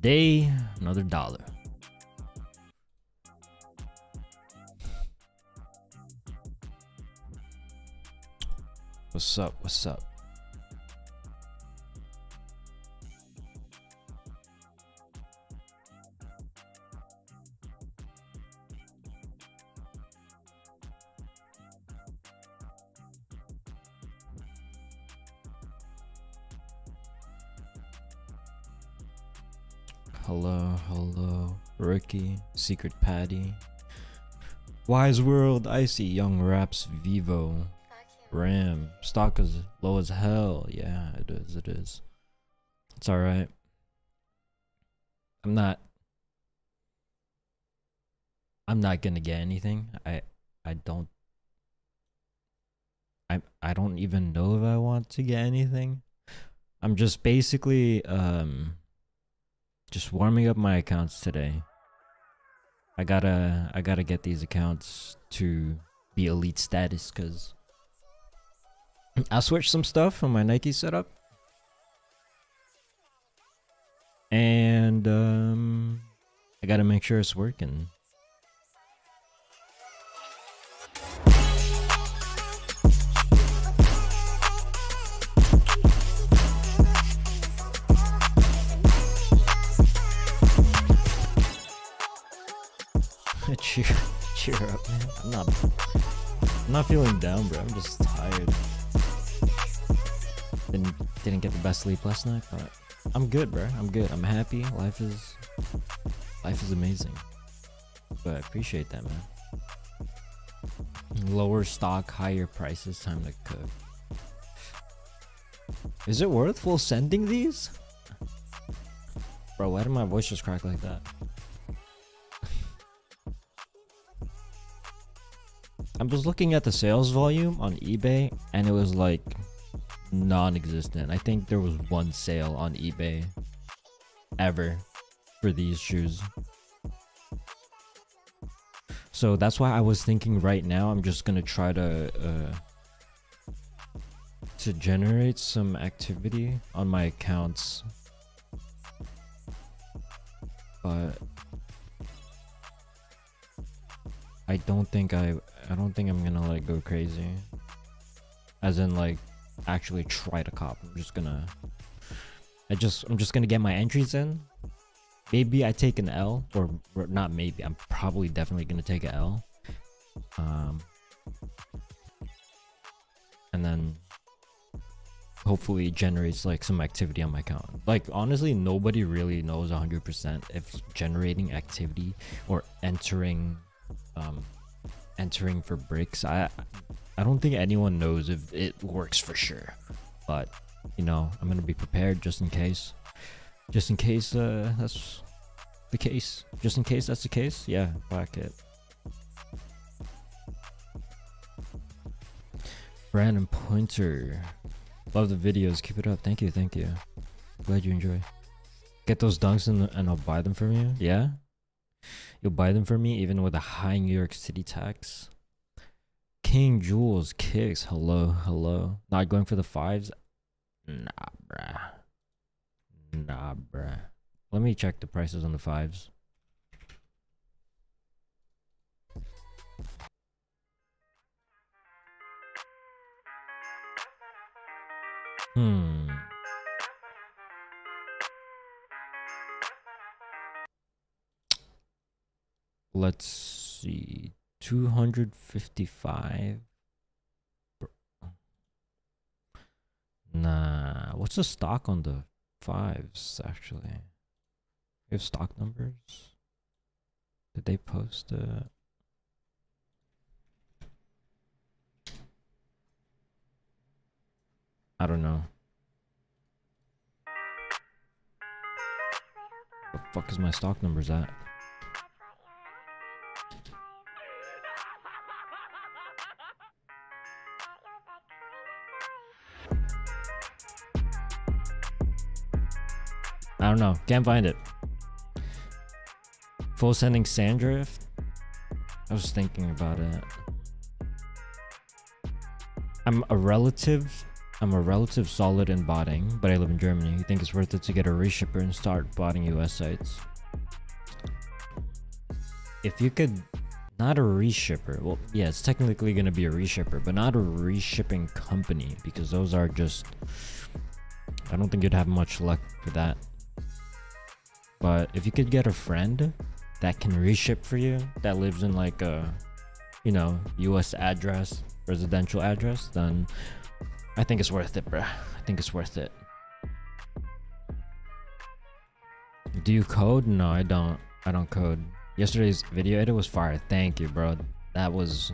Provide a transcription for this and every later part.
day, another dollar. What's up? What's up? Hello, hello, Ricky, Secret Patty, Wise World, Icy, Young Raps, Vivo, Ram, stock is low as hell. Yeah, it is, it is. It's alright. I'm not gonna get anything. I don't even know if I want to get anything. I'm just basically just warming up my accounts today. I gotta get these accounts to be elite status because I switched some stuff on my Nike setup, and I gotta make sure it's working. cheer up, man. I'm not feeling down, bro. I'm just tired. Didn't get the best sleep last night, but I'm good, bro. I'm good. I'm happy. Life is amazing. But I appreciate that, man. Lower stock, higher prices. Time to cook. Is it worth full sending these? Bro, why did my voice just crack like that? I was looking at the sales volume on eBay and it was like non-existent. I think there was one sale on eBay ever for these shoes. So that's why I was thinking right now I'm just gonna try to generate some activity on my accounts, but I don't think I'm gonna like go crazy, as in like actually try to cop. I'm just gonna get my entries in. Maybe I take an L, or not maybe, I'm probably definitely gonna take an L, and then hopefully it generates like some activity on my account. Like honestly, nobody really knows 100% if generating activity or entering for bricks, I don't think anyone knows if it works for sure, but you know, I'm gonna be prepared just in case that's the case. Just in case that's the case, yeah, whack it. Brandon Pointer, love the videos, keep it up. Thank you. Glad you enjoy. Get those dunks and I'll buy them from you. Yeah, you'll buy them for me even with a high New York City tax. King Jules kicks. Hello. Not going for the fives? Nah, bruh. Let me check the prices on the fives. Let's see. 255. Nah, what's the stock on the fives actually? We have stock numbers. Did they post it? I don't know. The fuck is my stock numbers at? I don't know. Can't find it. Full sending Sandrift? I was thinking about it. I'm a relative I'm a relative solid in botting, but I live in Germany. You think it's worth it to get a reshipper and start botting US sites? If you could, not a reshipper. Well, yeah, it's technically gonna be a reshipper, but not a reshipping company, because those are just, I don't think you'd have much luck for that. But if you could get a friend that can reship for you, that lives in like a, you know, US address, residential address, then I think it's worth it, bruh. I think it's worth it. Do you code? No, I don't code. Yesterday's video edit was fire. Thank you, bro. It was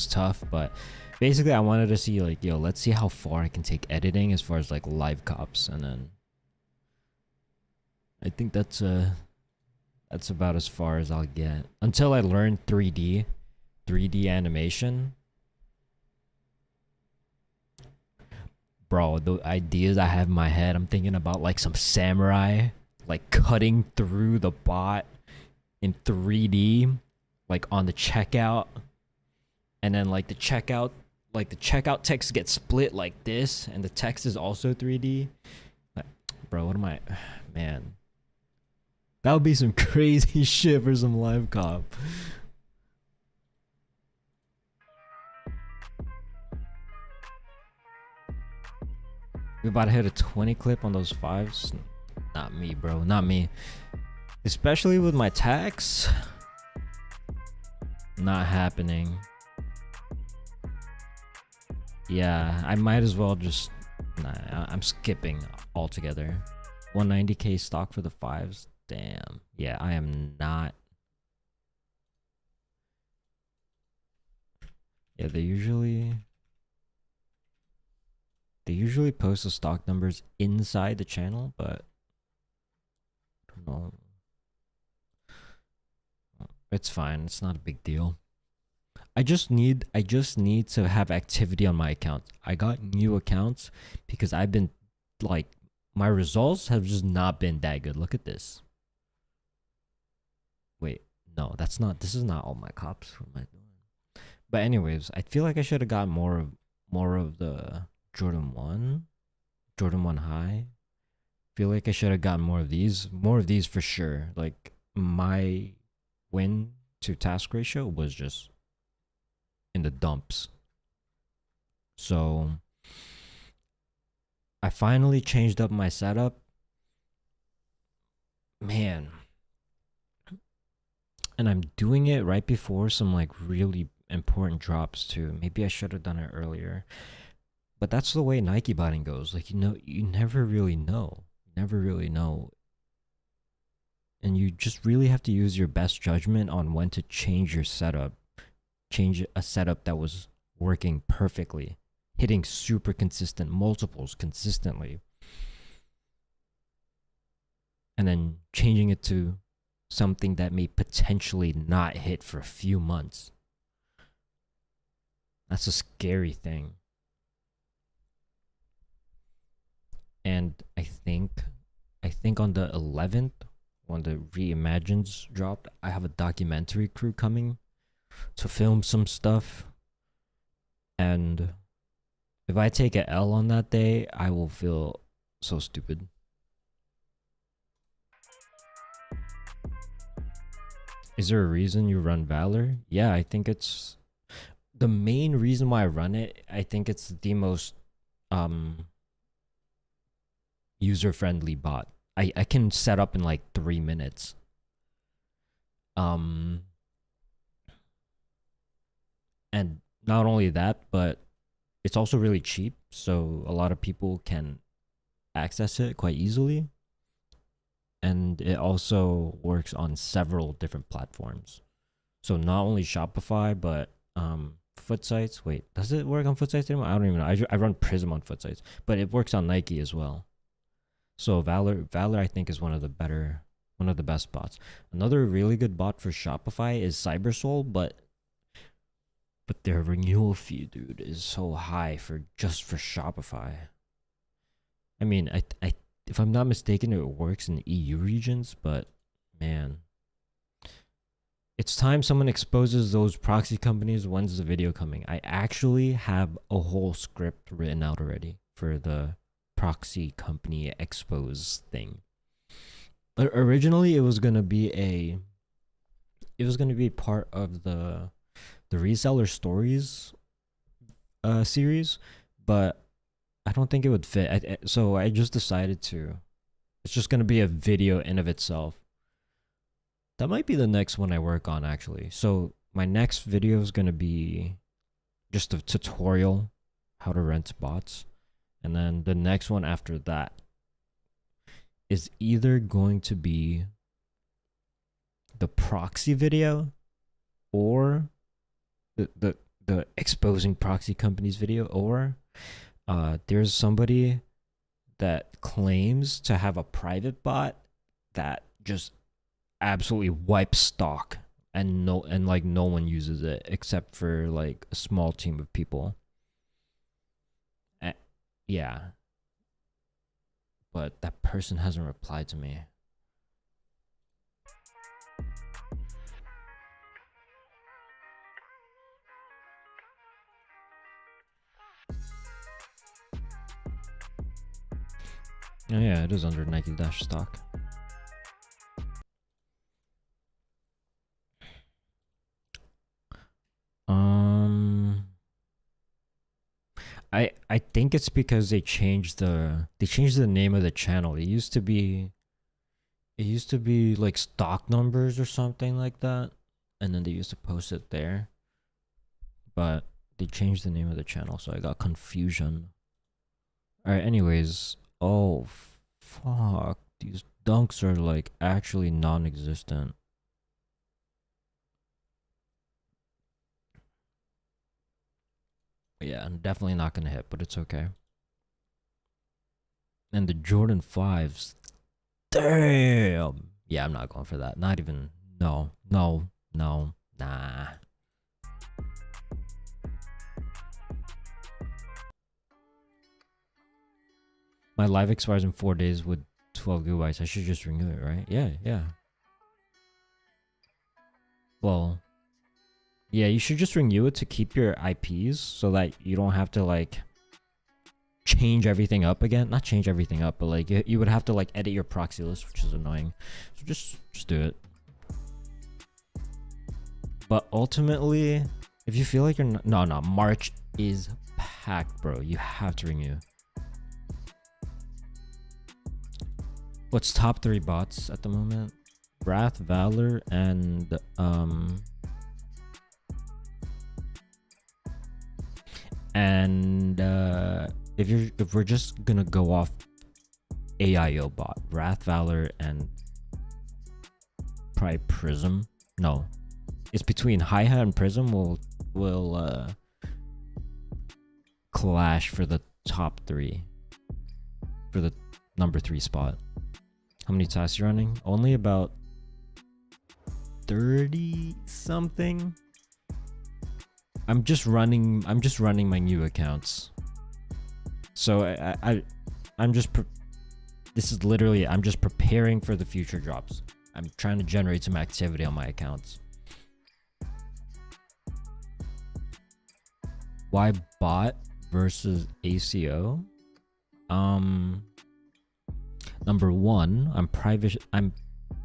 tough, but basically I wanted to see like, yo, let's see how far I can take editing as far as like live cops, and then I think that's about as far as I'll get until I learn 3D animation. Bro, the ideas I have in my head, I'm thinking about like some samurai like cutting through the bot in 3D, like on the checkout, and then like the checkout text gets split like this, and the text is also 3D. Like, bro, what am I, man? That would be some crazy shit for some live cop. We about to hit a 20 clip on those 5s. Not me, bro. Not me. Especially with my tax. Not happening. Yeah, I might as well just... Nah, I'm skipping altogether. 190k stock for the 5s. Damn. Yeah, I am not... Yeah, they usually post the stock numbers inside the channel, but I don't know. It's fine. It's not a big deal. I just need to have activity on my account. I got new accounts because I've been like, my results have just not been that good. Look at this. Wait, no, that's not, this is not all my cops. What am I doing? But anyways, I feel like I should have got more of the Jordan 1 high. Feel like I should have gotten more of these for sure. Like my win to task ratio was just in the dumps. So I finally changed up my setup, man, and I'm doing it right before some like really important drops too. Maybe I should have done it earlier, but that's the way Nike botting goes. Like, you know, you never really know. And you just really have to use your best judgment on when to change your setup. Change a setup that was working perfectly, hitting super consistent multiples consistently, and then changing it to something that may potentially not hit for a few months. That's a scary thing. And I think on the 11th, when the Reimagines dropped, I have a documentary crew coming to film some stuff. And if I take a L on that day, I will feel so stupid. Is there a reason you run Valor? Yeah, I think it's the main reason why I run it. I think it's the most user-friendly bot. I can set up in like 3 minutes. And not only that, but it's also really cheap, so a lot of people can access it quite easily. And it also works on several different platforms. So not only Shopify, but foot sites. Wait, does it work on foot sites anymore? I don't even know. I run Prism on foot sites, but it works on Nike as well. So Valor I think is one of the best bots. Another really good bot for Shopify is Cybersoul, but their renewal fee, dude, is so high for Shopify. I mean, I if I'm not mistaken, it works in EU regions, but man, it's time someone exposes those proxy companies. When's the video coming? I actually have a whole script written out already for the proxy company expose thing. But originally it was gonna be part of the reseller stories series, but I don't think it would fit. So I just decided to. It's just gonna be a video in of itself. That might be the next one I work on, actually. So my next video is gonna be just a tutorial how to rent bots, and then the next one after that is either going to be the proxy video or the exposing proxy companies video, or there's somebody that claims to have a private bot that just absolutely wipes stock, and no one uses it except for like a small team of people. Yeah, but that person hasn't replied to me. Oh yeah, it is under Nike Dash stock. I think it's because they changed the name of the channel. It used to be like stock numbers or something like that, and then they used to post it there. But they changed the name of the channel, so I got confusion. Alright, anyways. Oh, fuck. These dunks are like actually non-existent. Yeah, I'm definitely not gonna hit, but it's okay. And the Jordan 5s. Damn! Yeah, I'm not going for that. Not even. No. Nah. My live expires in 4 days with 12 gigabytes. I should just renew it, right? Yeah. Well, yeah, you should just renew it to keep your IPs so that you don't have to like change everything up again. Not change everything up, but like you would have to like edit your proxy list, which is annoying. So just do it. But ultimately, if you feel like you're not, no, March is packed, bro. You have to renew. What's top 3 bots at the moment? Wrath, Valor, and if we're just gonna go off AIO bot, Wrath, Valor, and probably Prism. No, it's between Hi-Hat and Prism. Will clash for the top 3, for the number 3 spot. How many tasks you're running? Only about 30 something. I'm just running my new accounts. So I'm just this is literally, I'm just preparing for the future drops. I'm trying to generate some activity on my accounts. Why bot versus ACO? Number 1, I'm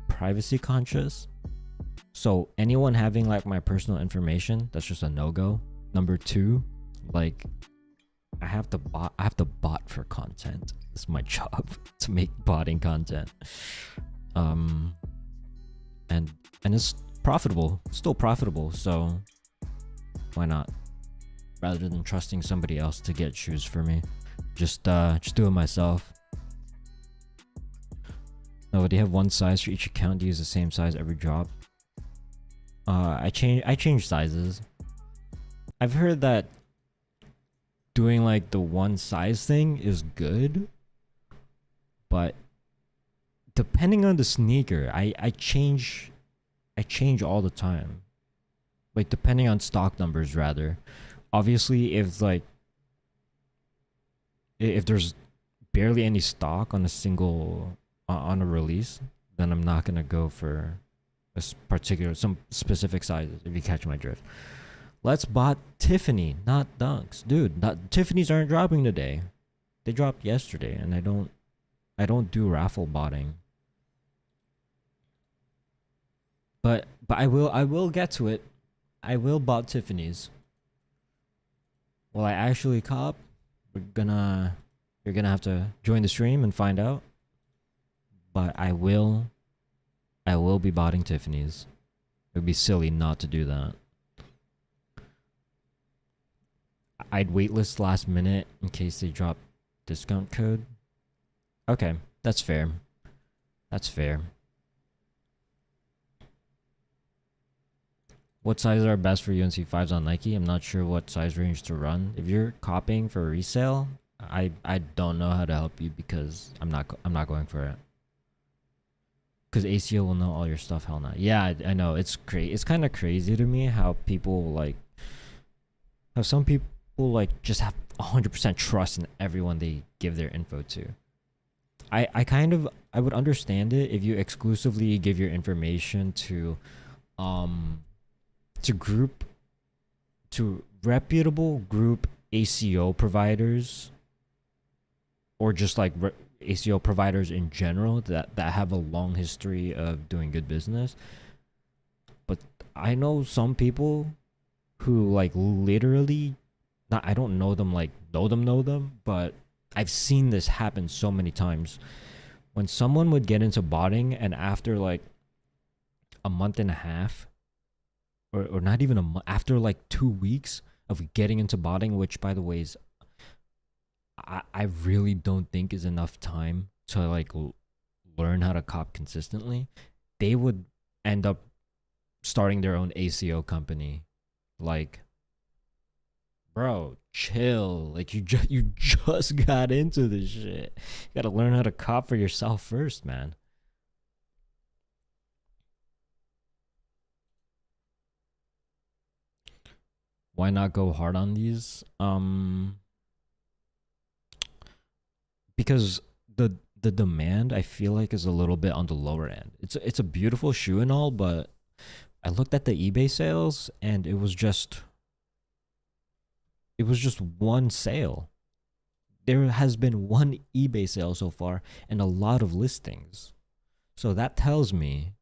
privacy conscious. So anyone having like my personal information, that's just a no-go. Number 2, like I have to bot for content. It's my job to make botting content. And it's profitable. It's still profitable, so why not? Rather than trusting somebody else to get shoes for me, just do it myself. No, do you have one size for each account? Do you use the same size every drop? I change sizes. I've heard that doing like the one size thing is good, but depending on the sneaker, I change all the time. Like depending on stock numbers, rather. Obviously, if there's barely any stock on a single on a release, then I'm not gonna go for some specific sizes, if you catch my drift. Let's bot Tiffany, not Dunks. Dude, Tiffany's aren't dropping today. They dropped yesterday, and I don't do raffle botting. But I will get to it. I will bot Tiffany's. Will I actually cop? You're gonna have to join the stream and find out. But I will be botting Tiffany's. It would be silly not to do that. I'd waitlist last minute in case they drop discount code. Okay, that's fair. That's fair. What sizes are best for UNC 5s on Nike? I'm not sure what size range to run. If you're copying for resale, I don't know how to help you because I'm not going for it. Because ACO will know all your stuff. Hell no. Yeah, I know. It's kind of crazy to me how people like, how some people like just have 100% trust in everyone they give their info to. I would understand it if you exclusively give your information to reputable group ACO providers, or just like ACO providers in general that have a long history of doing good business. But I know some people who like literally, not, I don't know them like know them, but I've seen this happen so many times. When someone would get into botting and after like a month and a half, or not even a month, after like 2 weeks of getting into botting, which by the way is, I really don't think is enough time to like learn how to cop consistently, they would end up starting their own ACO company. Like, bro, chill. Like you just got into this shit. You gotta learn how to cop for yourself first, man. Why not go hard on these? Because the demand I feel like is a little bit on the lower end. It's a beautiful shoe and all, but I looked at the eBay sales and it was just one sale. There has been one eBay sale so far and a lot of listings. So that tells me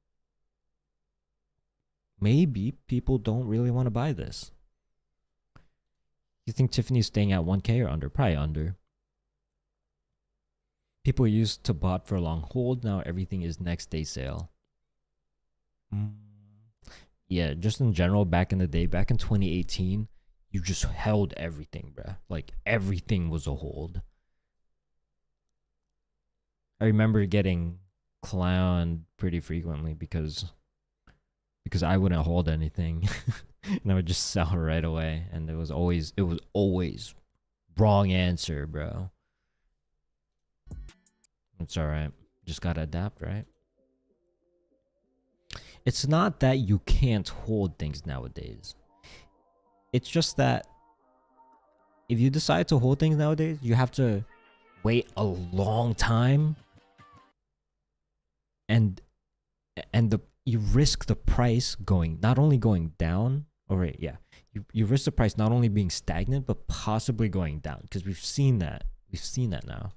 maybe people don't really want to buy this. You think Tiffany's staying at 1K or under? Probably under. People used to bot for a long hold. Now everything is next day sale. Yeah, just in general, back in the day, back in 2018, you just held everything, bruh. Like everything was a hold. I remember getting clowned pretty frequently because I wouldn't hold anything. And I would just sell right away. And it was always wrong answer, bro. It's alright. Just gotta adapt, right? It's not that you can't hold things nowadays. It's just that if you decide to hold things nowadays, you have to wait a long time, and you risk the price not only going down, you risk the price not only being stagnant but possibly going down, because we've seen that now.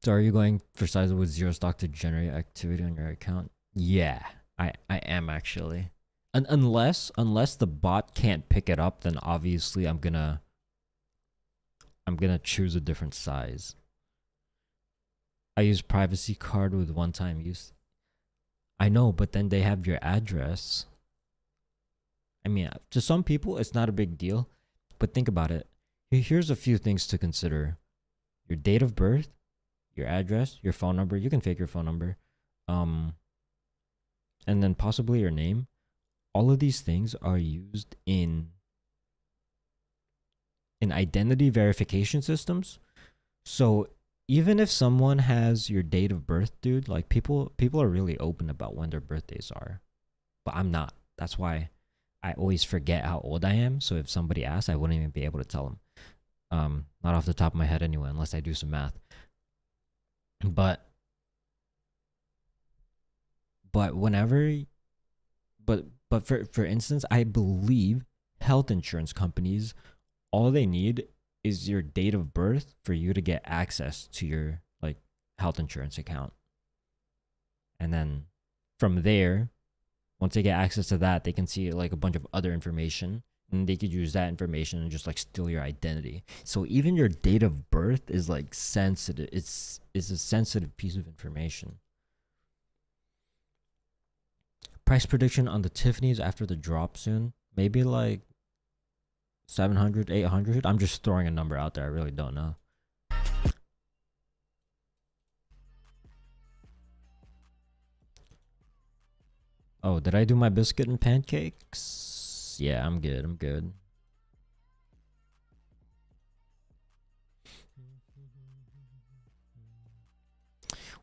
So are you going for sizes with zero stock to generate activity on your account? Yeah, I am actually. Unless the bot can't pick it up, then obviously I'm gonna choose a different size. I use privacy card with one-time use. I know, but then they have your address. I mean, to some people it's not a big deal, but think about it. Here's a few things to consider: your date of birth, your address, your phone number. You can fake your phone number, and then possibly your name. All of these things are used in identity verification systems. So even if someone has your date of birth, dude, like people are really open about when their birthdays are, but I'm not. That's why I always forget how old I am. So if somebody asks, I wouldn't even be able to tell them. Not off the top of my head anyway, unless I do some math. But whenever but for instance, I believe health insurance companies, all they need is your date of birth for you to get access to your like health insurance account. And then from there, once they get access to that, they can see like a bunch of other information, and they could use that information and just like steal your identity. So even your date of birth is like sensitive. It's a sensitive piece of information. Price prediction on the Tiffany's after the drop soon. Maybe like 700, 800. I'm just throwing a number out there. I really don't know. Oh, did I do my biscuit and pancakes? Yeah, I'm good. I'm good.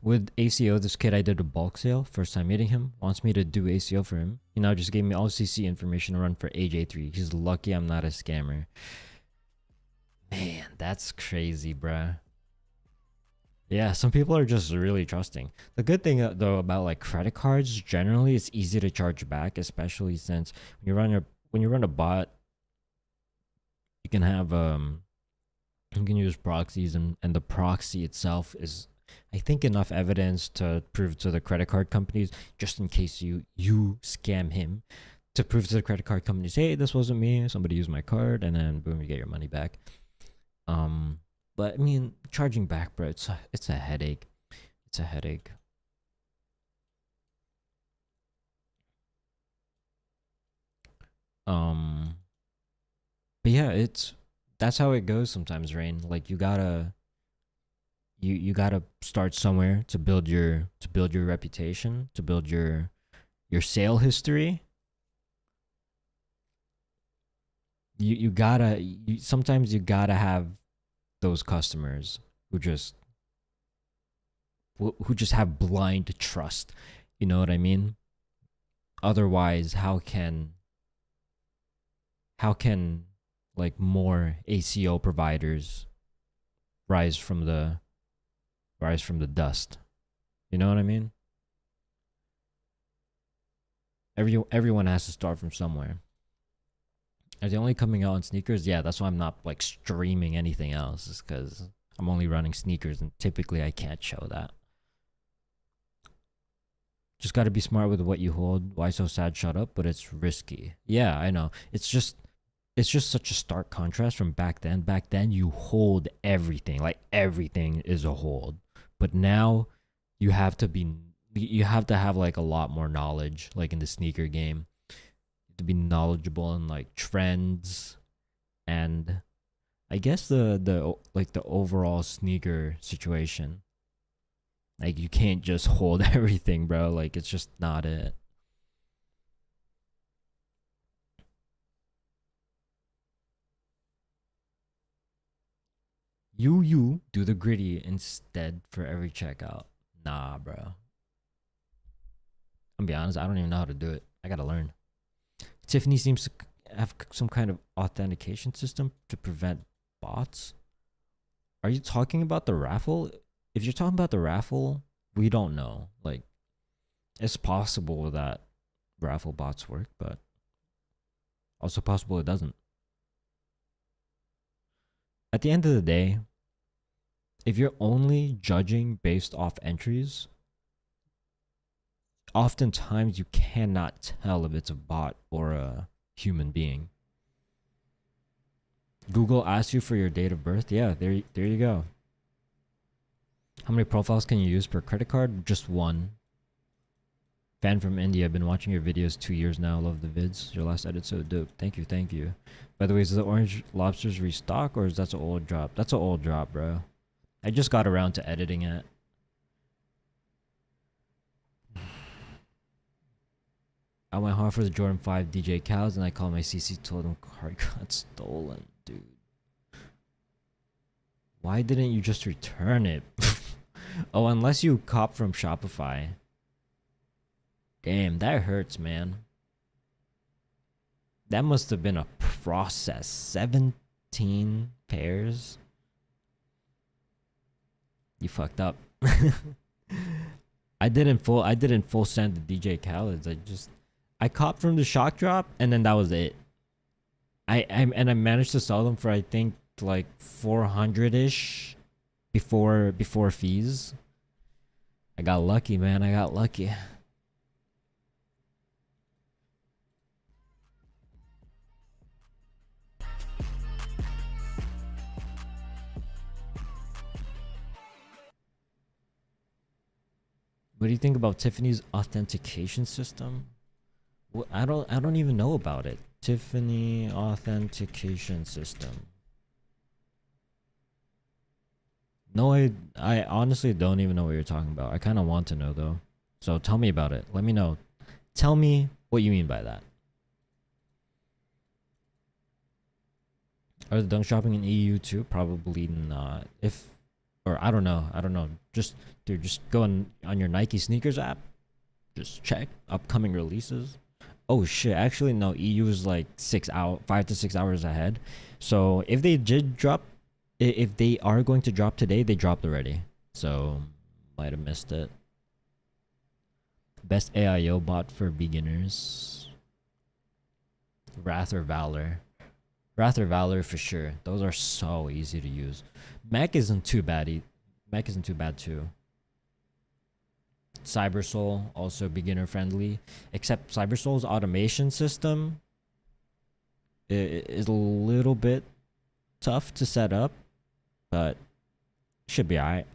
With ACO, this kid I did a bulk sale. First time meeting him. Wants me to do ACO for him. He now just gave me all CC information to run for AJ3. He's lucky I'm not a scammer. Man, that's crazy, bruh. Yeah, some people are just really trusting. The good thing though about like credit cards, generally it's easy to charge back, especially since when you run a bot, you can have you can use proxies, and the proxy itself is, I think, enough evidence to prove to the credit card companies, just in case you scam him, to prove to the credit card companies, hey, this wasn't me, somebody used my card, and then boom, you get your money back. But I mean, charging back, bro, it's a headache. It's a headache. But yeah, that's how it goes sometimes, Rain. Like you gotta start somewhere to build your reputation, to build your sale history. Sometimes you gotta have those customers who just have blind trust. You know what I mean? Otherwise, how can like more ACO providers rise from the dust? You know what I mean? Everyone has to start from somewhere. Are they only coming out on sneakers? Yeah, that's why I'm not like streaming anything else, is because I'm only running sneakers, and typically I can't show that. Just got to be smart with what you hold. Why so sad? Shut up. But it's risky. Yeah, I know. It's just such a stark contrast from back then. Back then you hold everything, like everything is a hold. But now you have to have like a lot more knowledge, like in the sneaker game, to be knowledgeable in like trends, and I guess the overall sneaker situation. Like you can't just hold everything, bro. Like it's just not it. You do the gritty instead for every checkout. Nah, bro. I'm be honest, I don't even know how to do it. I gotta learn. Tiffany seems to have some kind of authentication system to prevent bots. Are you talking about the raffle? If you're talking about the raffle, we don't know. Like, it's possible that raffle bots work, but also possible it doesn't. At the end of the day, if you're only judging based off entries, oftentimes you cannot tell if it's a bot or a human being. Google asks you for your date of birth. Yeah, there you go. How many profiles can you use per credit card? Just one. Fan from India. I've been watching your videos 2 years now. Love the vids. Your last edit so dope. Thank you. By the way, is the orange lobsters restock, or is that an old drop? That's an old drop, bro. I just got around to editing it. I went hard for the Jordan 5 DJ Cows, and I called my CC, told him card got stolen, dude. Why didn't you just return it? Oh, unless you cop from Shopify. Damn, that hurts, man. That must have been a process. 17 pairs? You fucked up. I didn't full send the DJ Khaled's. I copped from the shock drop, and then that was it. I managed to sell them for, I think, like 400-ish before fees. I got lucky, man. I got lucky. What do you think about Tiffany's authentication system? Well, I don't even know about it. Tiffany authentication system. No, I honestly don't even know what you're talking about. I kind of want to know though. So tell me about it. Let me know. Tell me what you mean by that. Are the dunk shopping in EU too? Probably not. If, or I don't know. I don't know. Just, dude, just go on your Nike sneakers app. Just check upcoming releases. Oh shit! Actually, no. EU is like 5 to 6 hours ahead. So if they did drop, if they are going to drop today, they dropped already. So might have missed it. Best AIO bot for beginners. Wrath or Valor. Wrath or Valor for sure. Those are so easy to use. Mech isn't too bad. Mech isn't too bad too. Cybersoul, also beginner friendly. Except Cybersoul's automation system is a little bit tough to set up, but should be alright.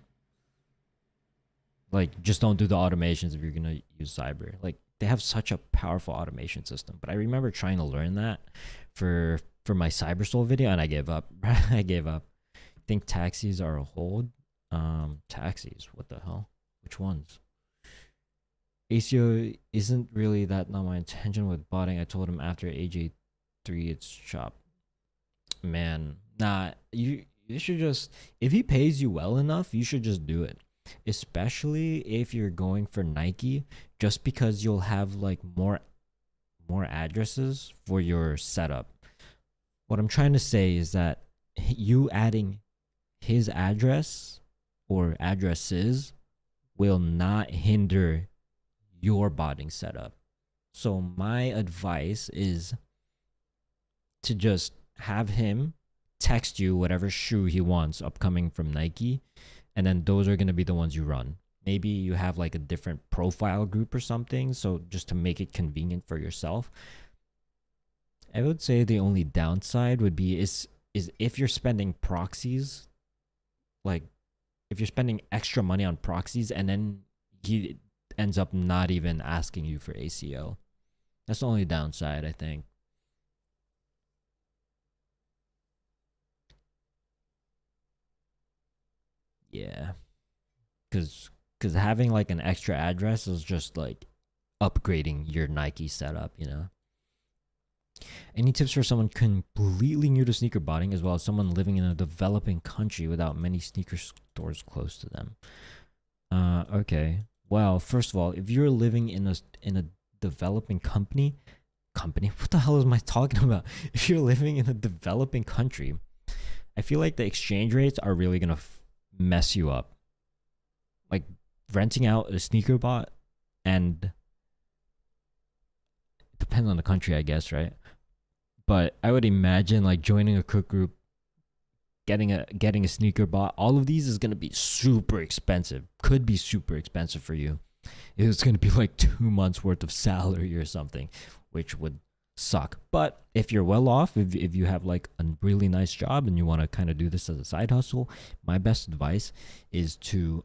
Like, just don't do the automations if you're gonna use Cyber. Like, they have such a powerful automation system. But I remember trying to learn that for my Cybersoul video, and I gave up. I gave up. I think taxis are a hold. Taxis. What the hell? Which ones? ACO isn't really that not my intention with botting. I told him after AJ3 it's shop. Man, nah. You should just, if he pays you well enough, you should just do it. Especially if you're going for Nike, just because you'll have like more addresses for your setup. What I'm trying to say is that you adding his address or addresses will not hinder your botting setup. So my advice is to just have him text you whatever shoe he wants upcoming from Nike, and then those are going to be the ones you run. Maybe you have like a different profile group or something, so just to make it convenient for yourself. I would say the only downside would be is if you're spending proxies, like if you're spending extra money on proxies and then he ends up not even asking you for ACO. That's the only downside, I think. Yeah. Cause having like an extra address is just like upgrading your Nike setup, you know? Any tips for someone completely new to sneaker botting, as well as someone living in a developing country without many sneaker stores close to them? Okay. Well, first of all, if you're living in a developing company, what the hell am I talking about? If you're living in a developing country, I feel like the exchange rates are really gonna mess you up. Like renting out a sneaker bot, and it depends on the country, I guess, right? But I would imagine like joining a cook group, getting a sneaker bot, all of these is gonna be super expensive. Could be super expensive for you. It's gonna be like 2 months worth of salary or something, which would suck. But if you're well off, if you have like a really nice job and you want to kind of do this as a side hustle, my best advice is to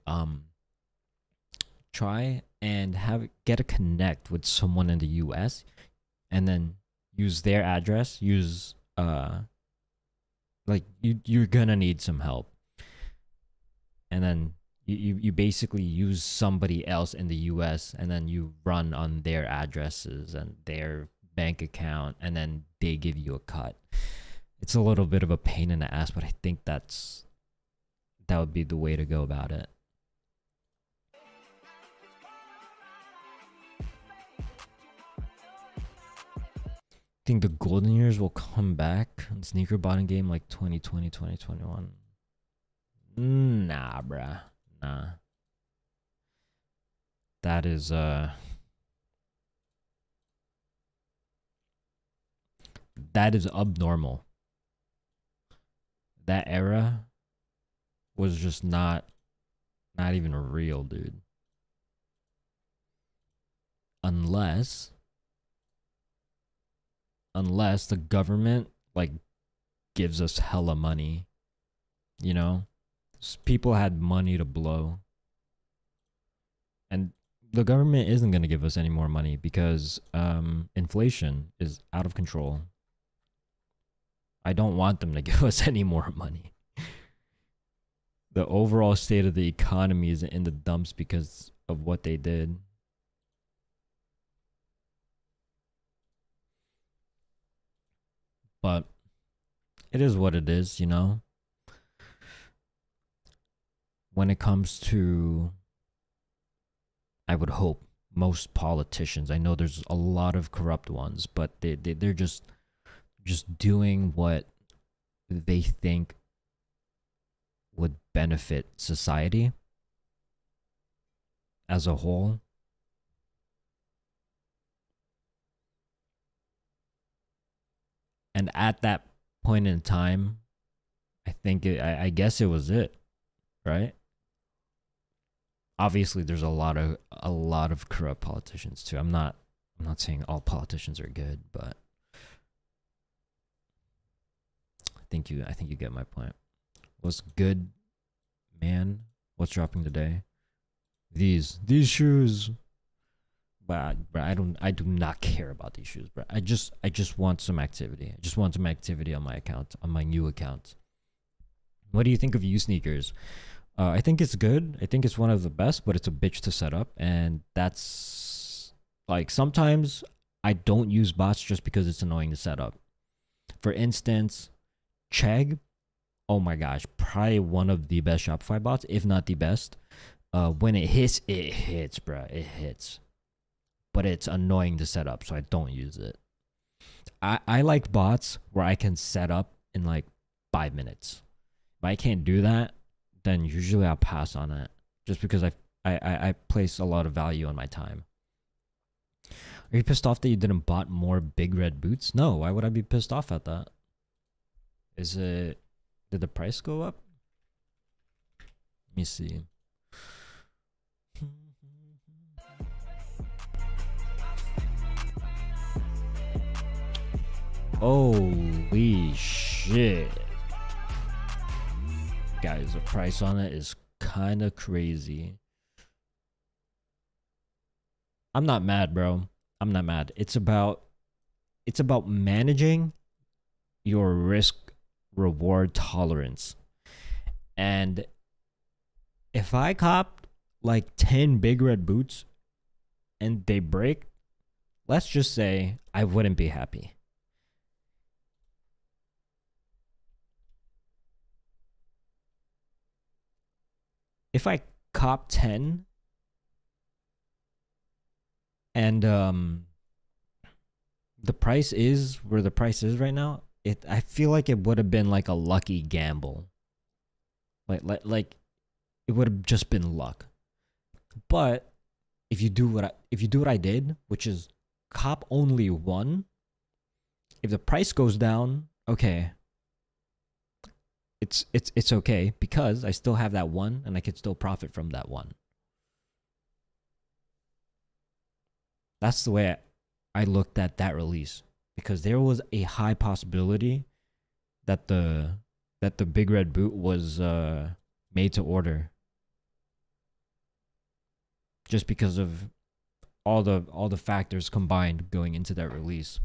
try and get a connect with someone in the US, and then use their address. Use like you're gonna need some help, and then you basically use somebody else in the US, and then you run on their addresses and their bank account, and then they give you a cut. It's a little bit of a pain in the ass, but I think that would be the way to go about it. I think the golden years will come back in sneaker botting game like 2020, 2021. Nah, bruh. Nah. That is that is abnormal. That era was just not even real, dude. Unless the government like gives us hella money, you know? People had money to blow. And the government isn't going to give us any more money because inflation is out of control. I don't want them to give us any more money. The overall state of the economy is in the dumps because of what they did. But it is what it is, you know? When it comes to, I would hope, most politicians, I know there's a lot of corrupt ones, but they're just doing what they think would benefit society as a whole. And at that point in time, I guess it was it, right? Obviously, there's a lot of corrupt politicians too. I'm not saying all politicians are good, but I think you get my point. What's good, man? What's dropping today? These shoes. But I do not care about these shoes, bro. I just want some activity. I just want some activity on my account, on my new account. What do you think of you sneakers? I think it's good. I think it's one of the best, but it's a bitch to set up, and that's like sometimes I don't use bots just because it's annoying to set up. For instance, Chegg, oh my gosh, probably one of the best Shopify bots, if not the best. When it hits, bro. It hits. But it's annoying to set up, so I don't use it. I like bots where I can set up in like 5 minutes. If I can't do that, then usually I'll pass on it, just because I place a lot of value on my time. Are you pissed off that you didn't bought more big red boots? No, why would I be pissed off at that? Did the price go up? Let me see. Holy shit. Guys, the price on it is kind of crazy. I'm not mad, bro. I'm not mad. It's about managing your risk reward tolerance. And if I copped like 10 big red boots and they break, let's just say I wouldn't be happy. If I cop 10 and the price is where the price is right now, I feel like it would have been like a lucky gamble. Like it would have just been luck. But if you do what I did, which is cop only one, if the price goes down, okay. It's okay because I still have that one and I could still profit from that one. That's the way I looked at that release, because there was a high possibility that the big red boot was made to order, just because of all the factors combined going into that release.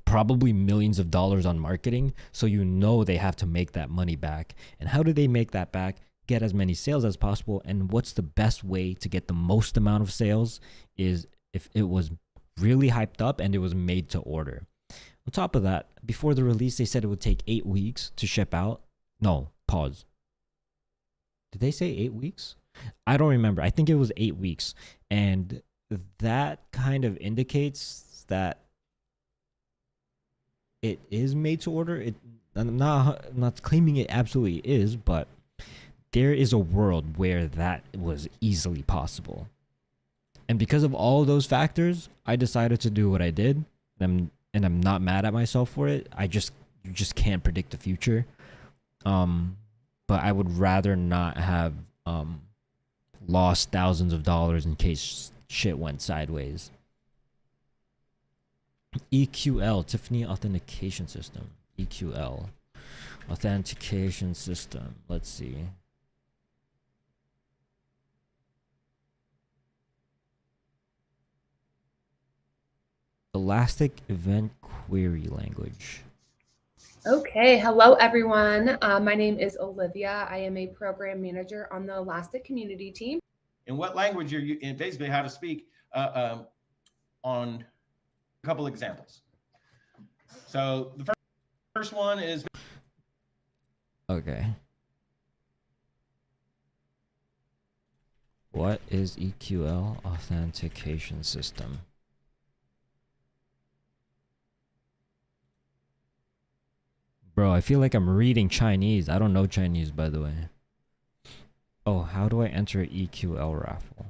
Probably millions of dollars on marketing, so you know they have to make that money back. And how do they make that back? Get as many sales as possible. And what's the best way to get the most amount of sales is if it was really hyped up and it was made to order. On top of that, before the release, they said it would take 8 weeks to ship out. No, pause. Did they say 8 weeks? I don't remember. I think it was 8 weeks. And that kind of indicates that it is made to order. I'm not claiming it absolutely is, but there is a world where that was easily possible. And because of all those factors, I decided to do what I did. And and I'm not mad at myself for it. You just can't predict the future. But I would rather not have lost thousands of dollars in case shit went sideways. EQL, Tiffany authentication system. EQL authentication system. Let's see. Elastic Event Query Language. Okay, hello everyone. My name is Olivia. I am a program manager on the Elastic community team. In what language are you, and basically how to speak on a couple examples. So the first one is. Okay. What is EQL authentication system? Bro, I feel like I'm reading Chinese. I don't know Chinese, by the way. Oh, how do I enter EQL raffle?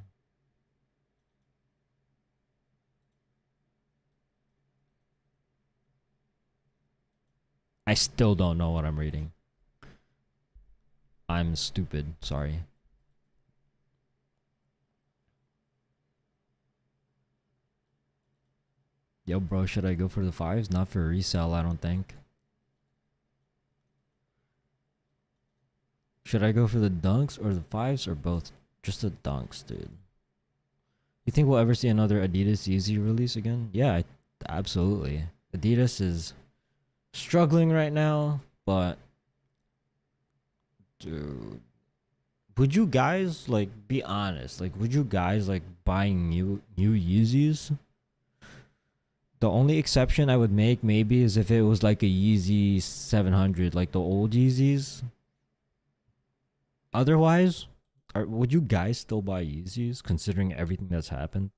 I still don't know what I'm reading. I'm stupid. Sorry. Yo, bro, should I go for the 5s? Not for resell, I don't think. Should I go for the dunks or the 5s or both? Just the dunks, dude. You think we'll ever see another Adidas Yeezy release again? Yeah, absolutely. Adidas is struggling right now, but dude, would you guys like be honest? Like, would you guys like buying new Yeezys? The only exception I would make maybe is if it was like a Yeezy 700, like the old Yeezys. Otherwise, would you guys still buy Yeezys considering everything that's happened?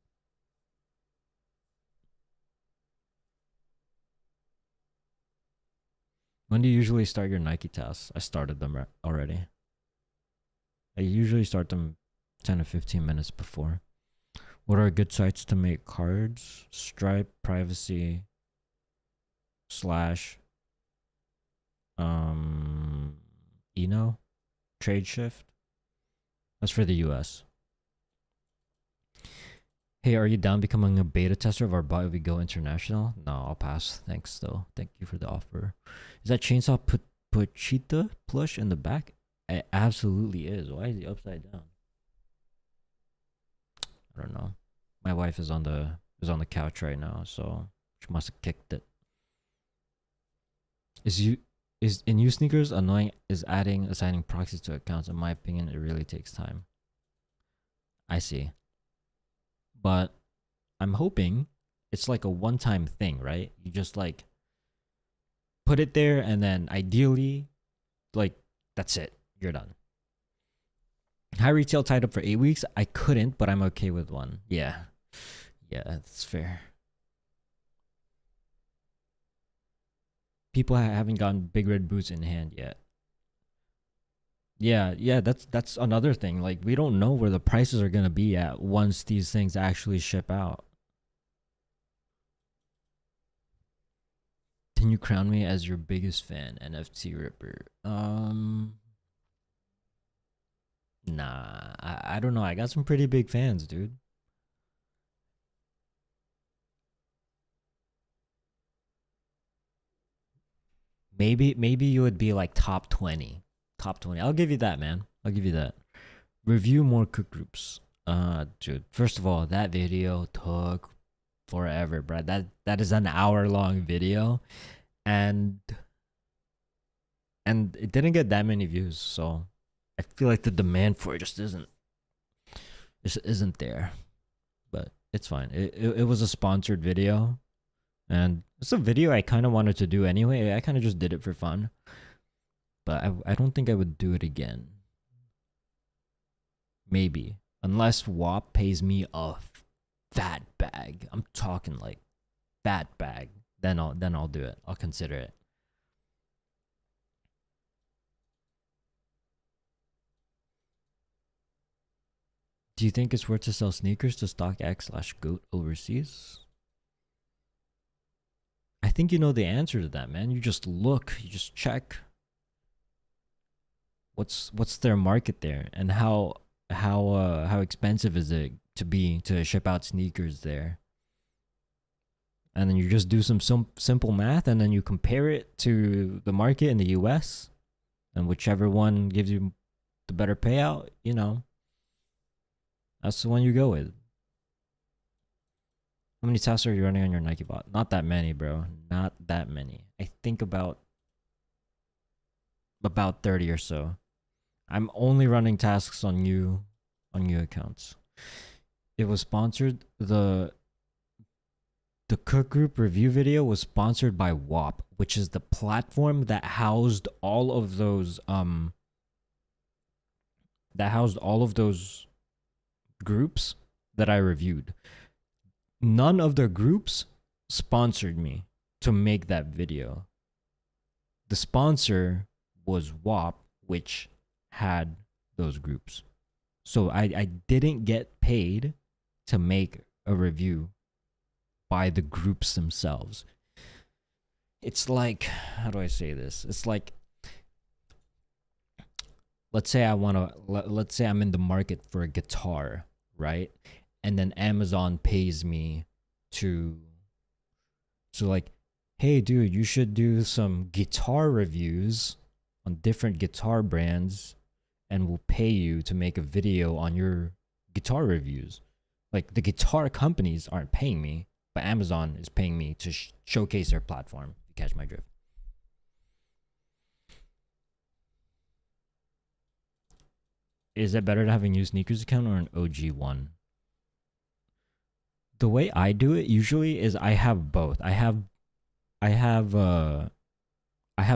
When do you usually start your Nike tasks? I started them already. I usually start them 10 to 15 minutes before. What are good sites to make cards? Stripe, Privacy, / Eno, Tradeshift. That's for the US. Hey, are you down becoming a beta tester of our bot if we go international? No, I'll pass. Thanks though. Thank you for the offer. Is that chainsaw Puchita plush in the back? It absolutely is. Why is he upside down? I don't know. My wife is on the couch right now, so she must have kicked it. Is in new sneakers annoying is assigning proxies to accounts. In my opinion, it really takes time. I see. But I'm hoping it's like a one-time thing, right? You just like put it there and then ideally like that's it. You're done. High retail tied up for 8 weeks. I couldn't, but I'm okay with one. Yeah. Yeah, that's fair. People haven't gotten big red boots in hand yet. Yeah, that's another thing. Like, we don't know where the prices are gonna be at once these things actually ship out. Can you crown me as your biggest fan, NFT Ripper? Nah, I don't know. I got some pretty big fans, dude. Maybe you would be like top 20. Top 20. I'll give you that, man. I'll give you that. Review more cook groups. Dude, first of all, that video took forever, bro. That is an hour-long video, and it didn't get that many views, so I feel like the demand for it just isn't there. But it's fine. It was a sponsored video, and it's a video I kind of wanted to do anyway. I kind of just did it for fun, but I don't think I would do it again. Maybe, unless WHOP pays me a fat bag. I'm talking like fat bag. Then I'll do it. I'll consider it. Do you think it's worth to sell sneakers to StockX/GOAT overseas? think you know the answer to that, man. You just look, you just check what's their market there, and how expensive is it to ship out sneakers there. And then you just do some simple math, and then you compare it to the market in the US, and whichever one gives you the better payout, you know, that's the one you go with. How many tasks are you running on your Nike bot? Not that many, bro. Not that many. I think about 30 or so. I'm only running tasks on new accounts. It was sponsored. The Cook Group review video was sponsored by WHOP, which is the platform that housed all of those groups that I reviewed. None of the groups sponsored me to make that video. The sponsor was WHOP, which had those groups. So I didn't get paid to make a review by the groups themselves. It's like, how do I say this? It's like, let's say I'm in the market for a guitar, right? And then Amazon pays me to like, hey dude, you should do some guitar reviews on different guitar brands, and we'll pay you to make a video on your guitar reviews. Like, the guitar companies aren't paying me, but Amazon is paying me to showcase their platform. You catch my drift. Is it better to have a new sneakers account or an OG one? The way I do it usually is I have both. I have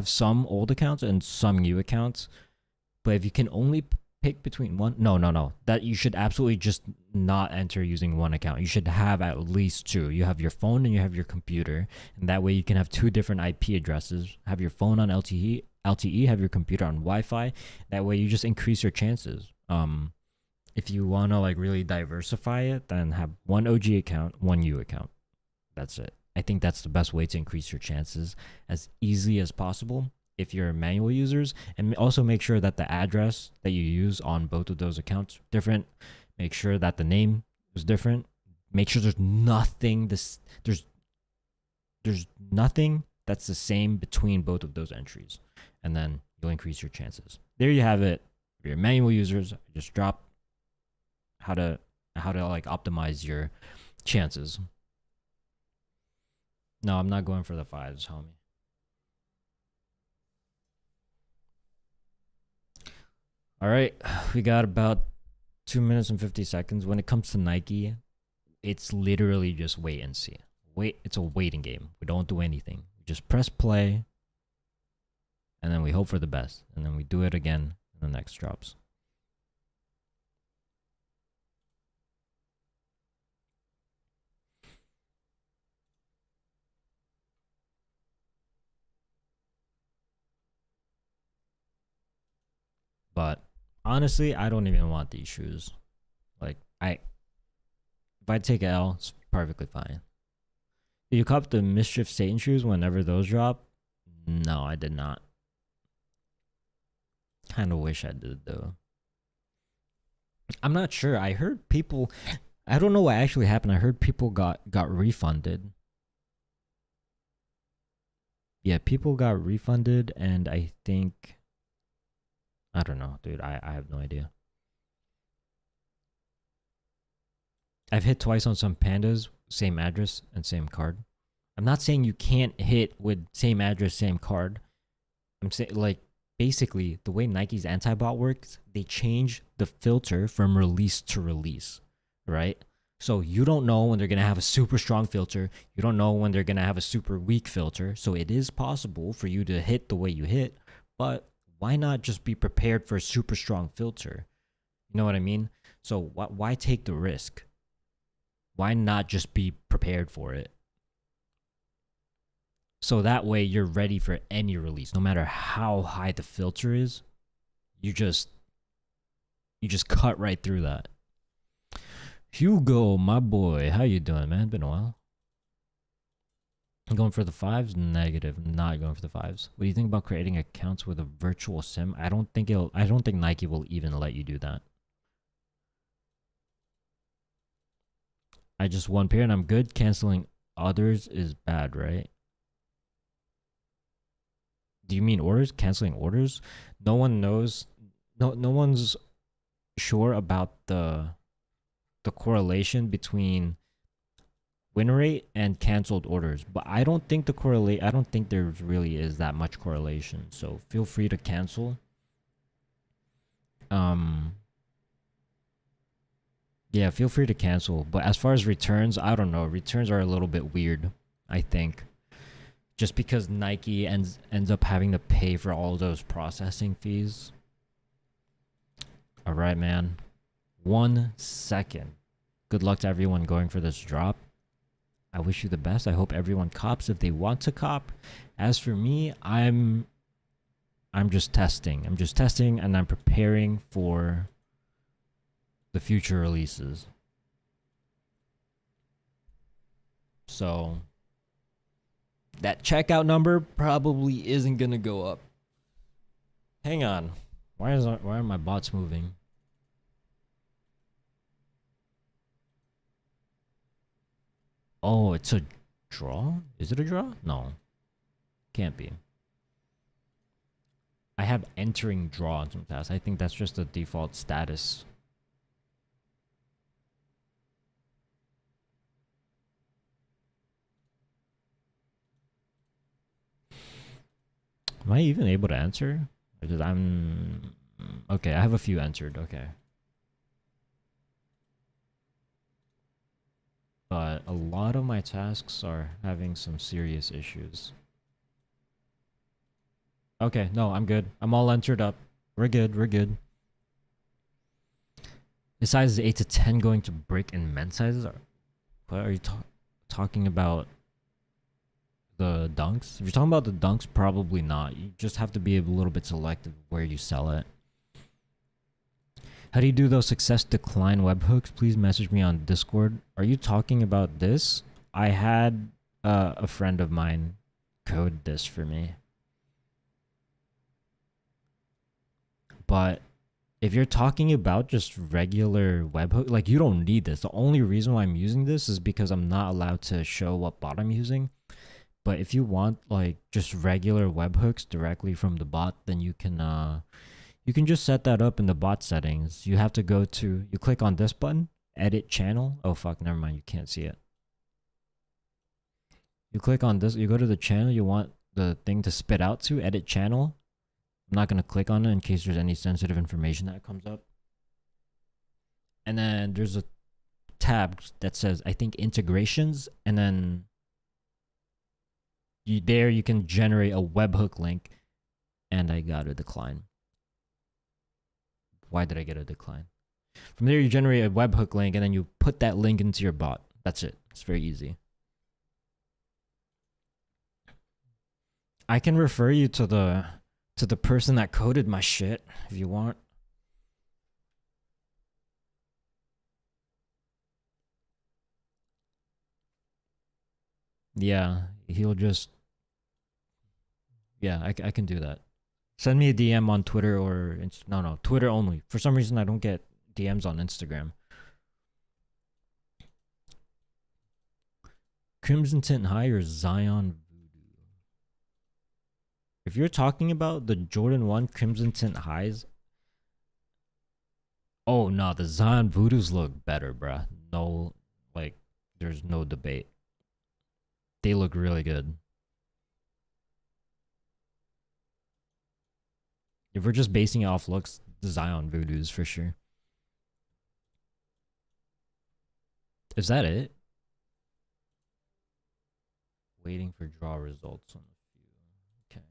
some old accounts and some new accounts. But if you can only pick between one, no, that you should absolutely just not enter using one account. You should have at least two. You have your phone and you have your computer, and that way you can have two different IP addresses. Have your phone on LTE, have your computer on Wi-Fi. That way you just increase your chances. If you want to like really diversify it, then have one OG account, one U account. That's it. I think that's the best way to increase your chances as easily as possible if you're manual users. And also make sure that the address that you use on both of those accounts are different. Make sure that the name is different. Make sure there's nothing there's nothing that's the same between both of those entries, and then you'll increase your chances. There you have it. If you're manual users, just drop how to like optimize your chances. No, I'm not going for the 5s, homie. All right, we got about 2 minutes and 50 seconds. When it comes to Nike, it's literally just wait and see. It's a waiting game. We don't do anything. We just press play, and then we hope for the best, and then we do it again in the next drops. But honestly, I don't even want these shoes. Like, if I take an L, it's perfectly fine. Did you cop the Mischief Satan shoes whenever those drop? No, I did not. Kind of wish I did, though. I'm not sure. I heard people, I don't know what actually happened. I heard people got refunded. Yeah, people got refunded, and I think, I don't know, dude. I have no idea. I've hit twice on some pandas, same address and same card. I'm not saying you can't hit with same address, same card. I'm saying, like, basically the way Nike's anti-bot works, they change the filter from release to release, right? So you don't know when they're going to have a super strong filter. You don't know when they're going to have a super weak filter. So it is possible for you to hit the way you hit, but why not just be prepared for a super strong filter? You know what I mean? So why take the risk? Why not just be prepared for it? So that way you're ready for any release, no matter how high the filter is. You just cut right through that. Hugo, my boy, how you doing, man? Been a while. I'm going for the fives. Negative. Not going for the fives. What do you think about creating accounts with a virtual sim? I don't think Nike will even let you do that. I just one pair and I'm good. Canceling others is bad, right? Do you mean orders? Canceling orders? No one knows. No one's sure about the correlation between win rate and canceled orders, but I don't think there really is that much correlation, so feel free to cancel. Yeah, feel free to cancel, but as far as returns, I don't know. Returns are a little bit weird, I think, just because Nike ends up having to pay for all those processing fees. All right, man. 1 second. Good luck to everyone going for this drop. I wish you the best. I hope everyone cops if they want to cop. As for me, I'm just testing. I'm just testing and I'm preparing for the future releases. So that checkout number probably isn't gonna go up. Hang on. Why are my bots moving? Oh, it's a draw? Is it a draw? No. Can't be. I have entering draw on some tasks. I think that's just a default status. Am I even able to answer? Because I'm... Okay, I have a few answered. Okay. But a lot of my tasks are having some serious issues. Okay, no, I'm good. I'm all entered up. We're good, we're good. The size is 8 to 10 going to brick and men's sizes? What are you talking about? The dunks? If you're talking about the dunks, probably not. You just have to be a little bit selective where you sell it. How do you do those success decline webhooks? Please message me on Discord. Are you talking about this? I had a friend of mine code this for me. But if you're talking about just regular webhook, like you don't need this. The only reason why I'm using this is because I'm not allowed to show what bot I'm using. But if you want like just regular webhooks directly from the bot, then you can just set that up in the bot settings. You have to go to, you click on this button, edit channel. Oh fuck, never mind, you can't see it. You click on this, you go to the channel you want the thing to spit out to, edit channel. I'm not going to click on it in case there's any sensitive information that comes up. And then there's a tab that says, I think, integrations. And then you can generate a webhook link. And I got a decline. Why did I get a decline? From there, you generate a webhook link and then you put that link into your bot. That's it. It's very easy. I can refer you to the person that coded my shit if you want. Yeah, he'll just... Yeah, I can do that. Send me a DM on Twitter or... No, Twitter only. For some reason, I don't get DMs on Instagram. Crimson Tint High or Zion Voodoo? If you're talking about the Jordan 1 Crimson Tint Highs... Oh, no, the Zion Voodoos look better, bruh. No, like, there's no debate. They look really good. If we're just basing it off looks, the Zion Voodoos for sure. Is that it? Waiting for draw results on a few. Okay.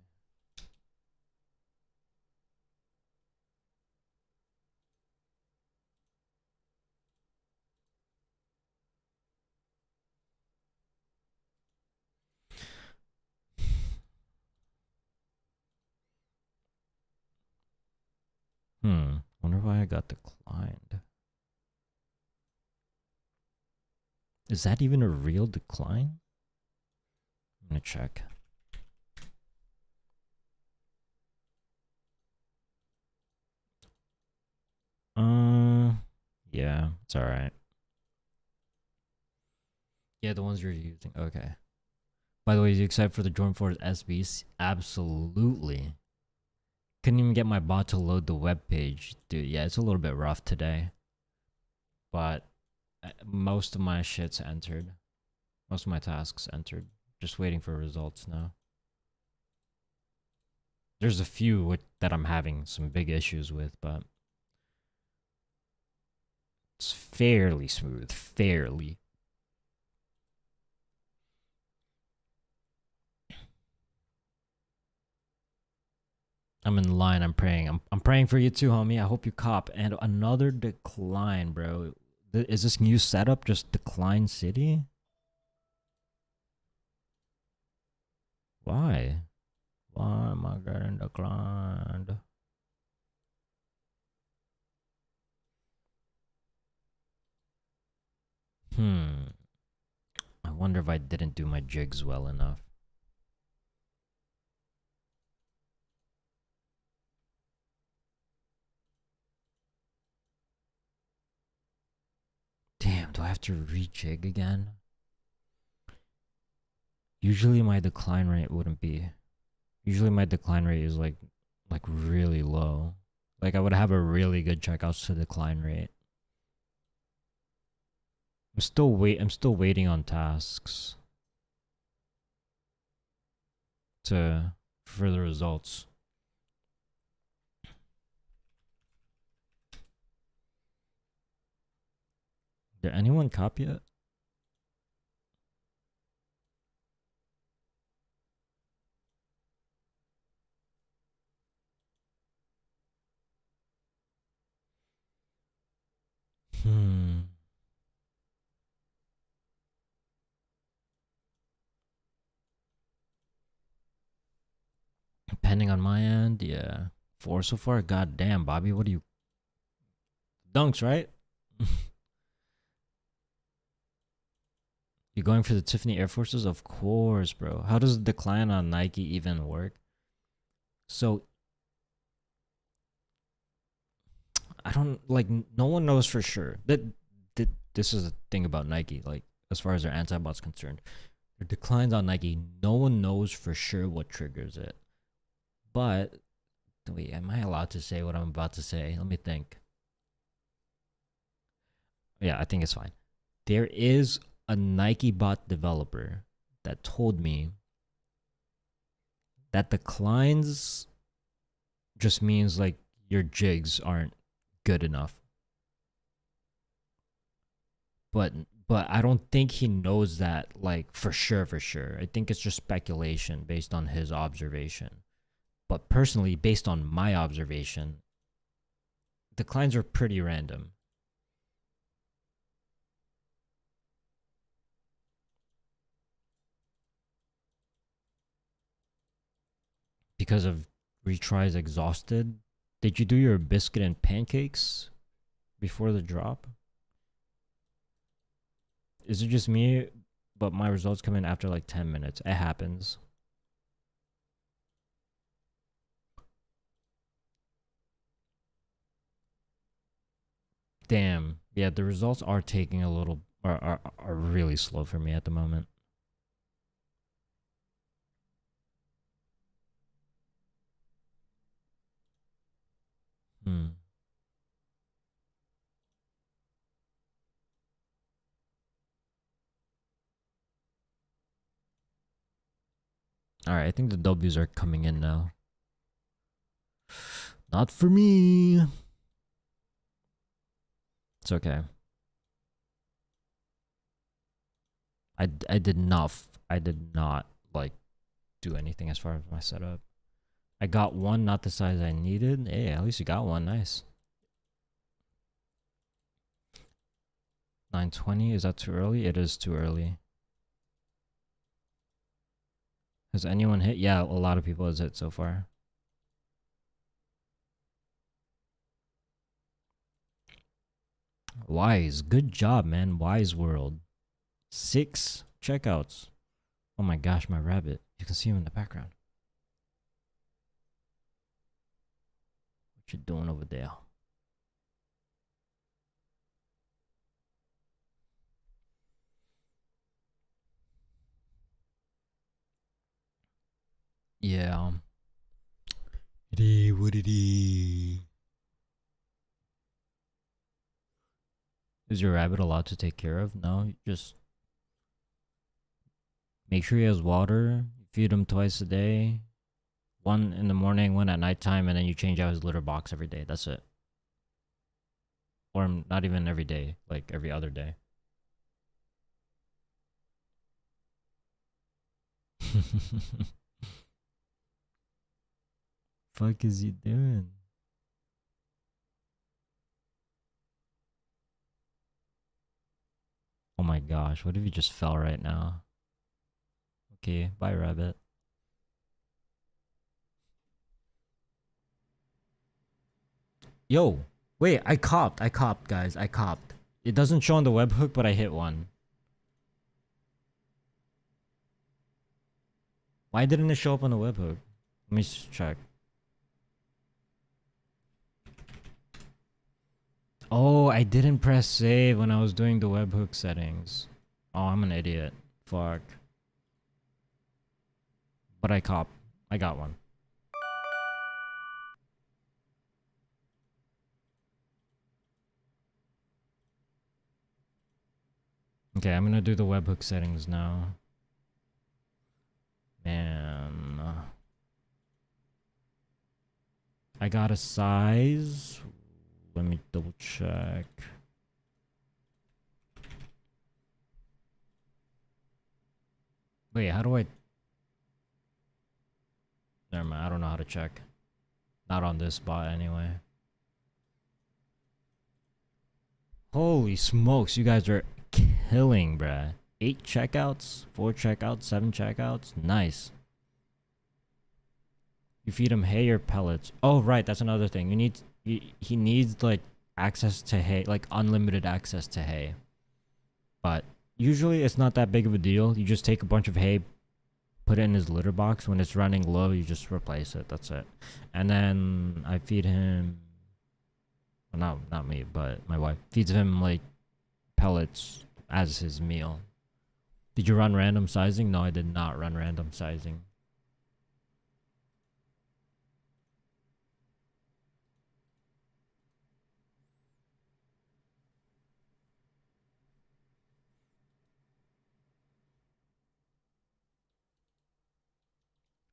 Wonder why I got declined. Is that even a real decline? I'm gonna check. Yeah, it's all right. Yeah, the ones you're using. Okay. By the way, you excited for the Jordan 4 SBs? Absolutely. Couldn't even get my bot to load the web page. Dude, yeah, it's a little bit rough today. But most of my shit's entered. Most of my tasks entered. Just waiting for results now. There's a few that I'm having some big issues with, but it's fairly smooth. Fairly. I'm in line. I'm praying. I'm praying for you too, homie. I hope you cop. And another decline, bro. Is this new setup just decline city? Why? Why am I getting declined? I wonder if I didn't do my jigs well enough. Damn, do I have to rejig again? Usually my decline rate wouldn't be. Usually my decline rate is like really low. Like I would have a really good checkouts to decline rate. I'm still waiting on tasks for the results. Did anyone copy it? Depending on my end, yeah. 4 so far? God damn, Bobby, what are you? Dunks, right? You going for the Tiffany Air Forces? Of course, bro. How does the decline on Nike even work? So, I don't, like, no one knows for sure. This is the thing about Nike, like, as far as their anti-bot's concerned. Their declines on Nike, no one knows for sure what triggers it. But, wait, am I allowed to say what I'm about to say? Let me think. Yeah, I think it's fine. There is a Nike bot developer that told me that declines just means like your jigs aren't good enough. But I don't think he knows that like for sure. I think it's just speculation based on his observation. But personally, based on my observation, declines are pretty random. Because of retries exhausted. Did you do your biscuit and pancakes before the drop? Is it just me, but my results come in after like 10 minutes? It happens. Damn. Yeah, the results are taking a little, are really slow for me at the moment. Alright, I think the W's are coming in now. Not for me. It's okay. I did not like do anything as far as my setup. I got one, not the size I needed. Hey, at least you got one. Nice. 920, is that too early? It is too early. Has anyone hit? Yeah, a lot of people has hit so far. Wise, good job, man. Wise World. 6 checkouts. Oh my gosh, my rabbit. You can see him in the background. What you doing over there? Yeah. What it is. Is your rabbit allowed to take care of? No, just make sure he has water. Feed him twice a day. One in the morning, one at nighttime, and then you change out his litter box every day. That's it. Or not even every day, like every other day. Fuck is he doing? Oh my gosh, what if he just fell right now? Okay, bye rabbit. Yo, wait, I copped, guys, I copped. It doesn't show on the webhook, but I hit one. Why didn't it show up on the webhook? Let me check. Oh, I didn't press save when I was doing the webhook settings. Oh, I'm an idiot. Fuck. But I copped. I got one. Okay, I'm gonna do the webhook settings now. Man. I got a size. Let me double check. Wait, how do I... Never mind, I don't know how to check. Not on this spot anyway. Holy smokes, you guys are killing, bruh. 8 checkouts, 4 checkouts, 7 checkouts. Nice. You feed him hay or pellets. Oh, right, that's another thing. He needs like access to hay, like unlimited access to hay. But usually it's not that big of a deal. You just take a bunch of hay, put it in his litter box. When it's running low, you just replace it. That's it. And then I feed him, well, not me, but my wife feeds him like pellets as his meal. Did you run random sizing? No, I did not run random sizing.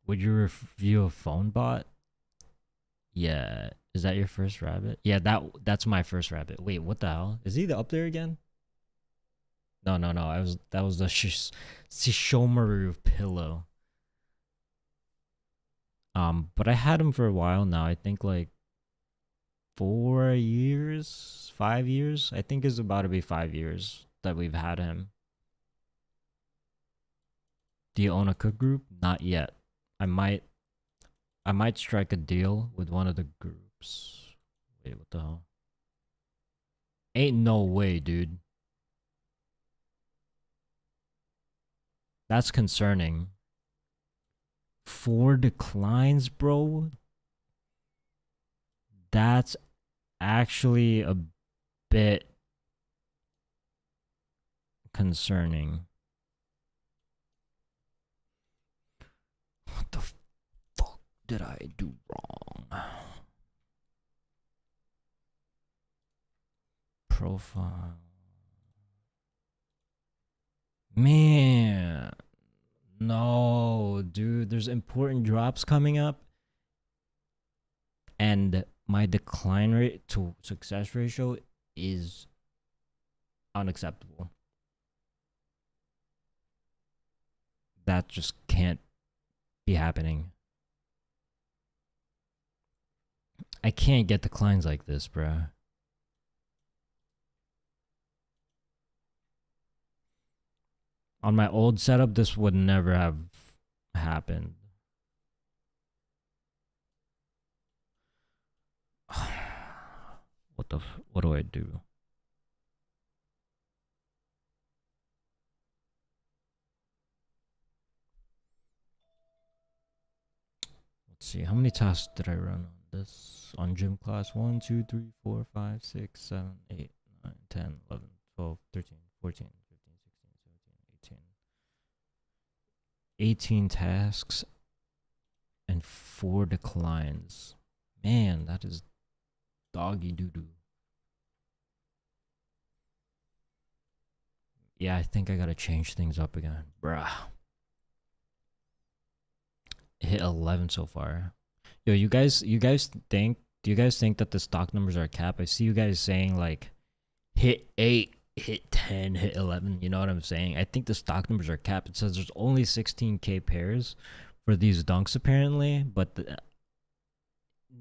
Would you review a phone bot? Yeah. Is that your first rabbit? Yeah, that's my first rabbit. Wait, what the hell? Is he up there again? No. That was the Shishomaru pillow. But I had him for a while now. I think like 4 years, 5 years. I think it's about to be 5 years that we've had him. Do you own a cook group? Not yet. I might strike a deal with one of the groups. Wait, what the hell? Ain't no way, dude. That's concerning. 4 declines, bro. That's actually a bit concerning. What the fuck did I do wrong? Profile. Man. No, dude. There's important drops coming up. And my decline rate to success ratio is unacceptable. That just can't be happening. I can't get declines like this, bruh. On my old setup, this would never have happened. What do I do? see. How many tasks did I run on this? On gym class? 1, 2, 3, 4, 5, 6, 7, 8, 9, 10, 11, 12, 13, 14, 15, 16, 17, 18. 18 tasks and 4 declines. Man, that is doggy doo-doo. Yeah, I think I gotta change things up again. Bruh. Hit 11 so far. Yo, do you guys think that the stock numbers are cap? I see you guys saying like hit 8, hit 10, hit 11. You know what I'm saying? I think the stock numbers are cap. It says there's only 16k pairs for these dunks apparently, but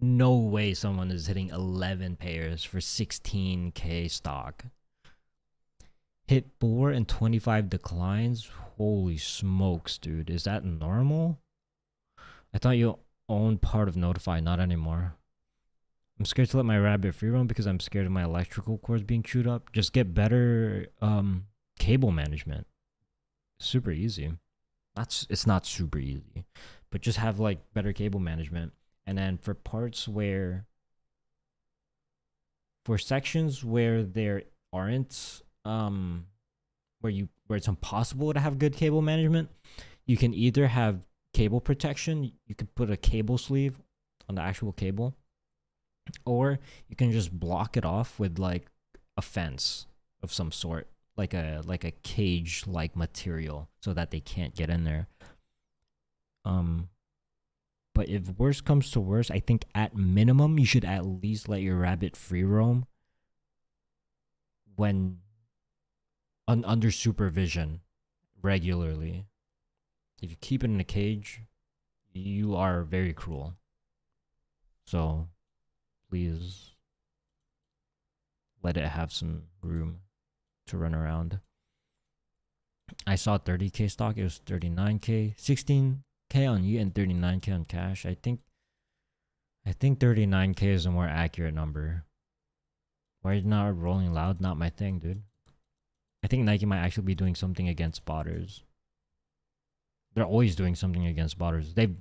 no way someone is hitting 11 pairs for 16k stock. Hit 4 and 25 declines. Holy smokes, dude. Is that normal? I thought you owned part of Notify, not anymore. I'm scared to let my rabbit free roam because I'm scared of my electrical cords being chewed up. Just get better cable management. Super easy. It's not super easy, but just have like better cable management. And then for parts for sections where there aren't where it's impossible to have good cable management, you can either have cable protection. You could put a cable sleeve on the actual cable, or you can just block it off with like a fence of some sort, like a cage like material, so that they can't get in there. But if worse comes to worse, I think at minimum you should at least let your rabbit free roam when under supervision regularly. If you keep it in a cage, you are very cruel. So please let it have some room to run around. I saw 30k stock. It was 39k, 16k on you, and 39k on cash. I think 39k is a more accurate number. Why is not rolling loud? Not my thing, dude. I think Nike might actually be doing something against spotters. They're always doing something against spotters. They've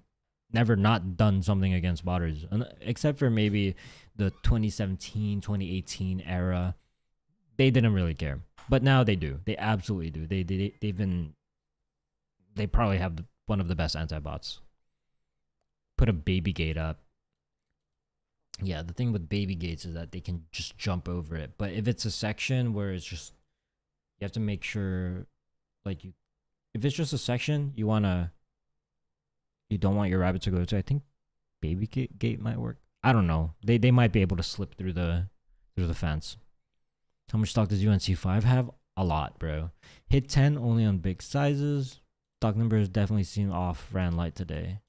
never not done something against spotters, except for maybe the 2017, 2018 era. They didn't really care, but now they do. They absolutely do. They probably have one of the best anti-bots. Put a baby gate up. Yeah, the thing with baby gates is that they can just jump over it. But if it's a section where it's just, you have to make sure, like, if it's just a section you don't want your rabbit to go to, I think baby gate might work. I don't know. They might be able to slip through the fence. How much stock does UNC5 have? A lot, bro. Hit 10 only on big sizes. Stock numbers definitely seem off. Ran light today.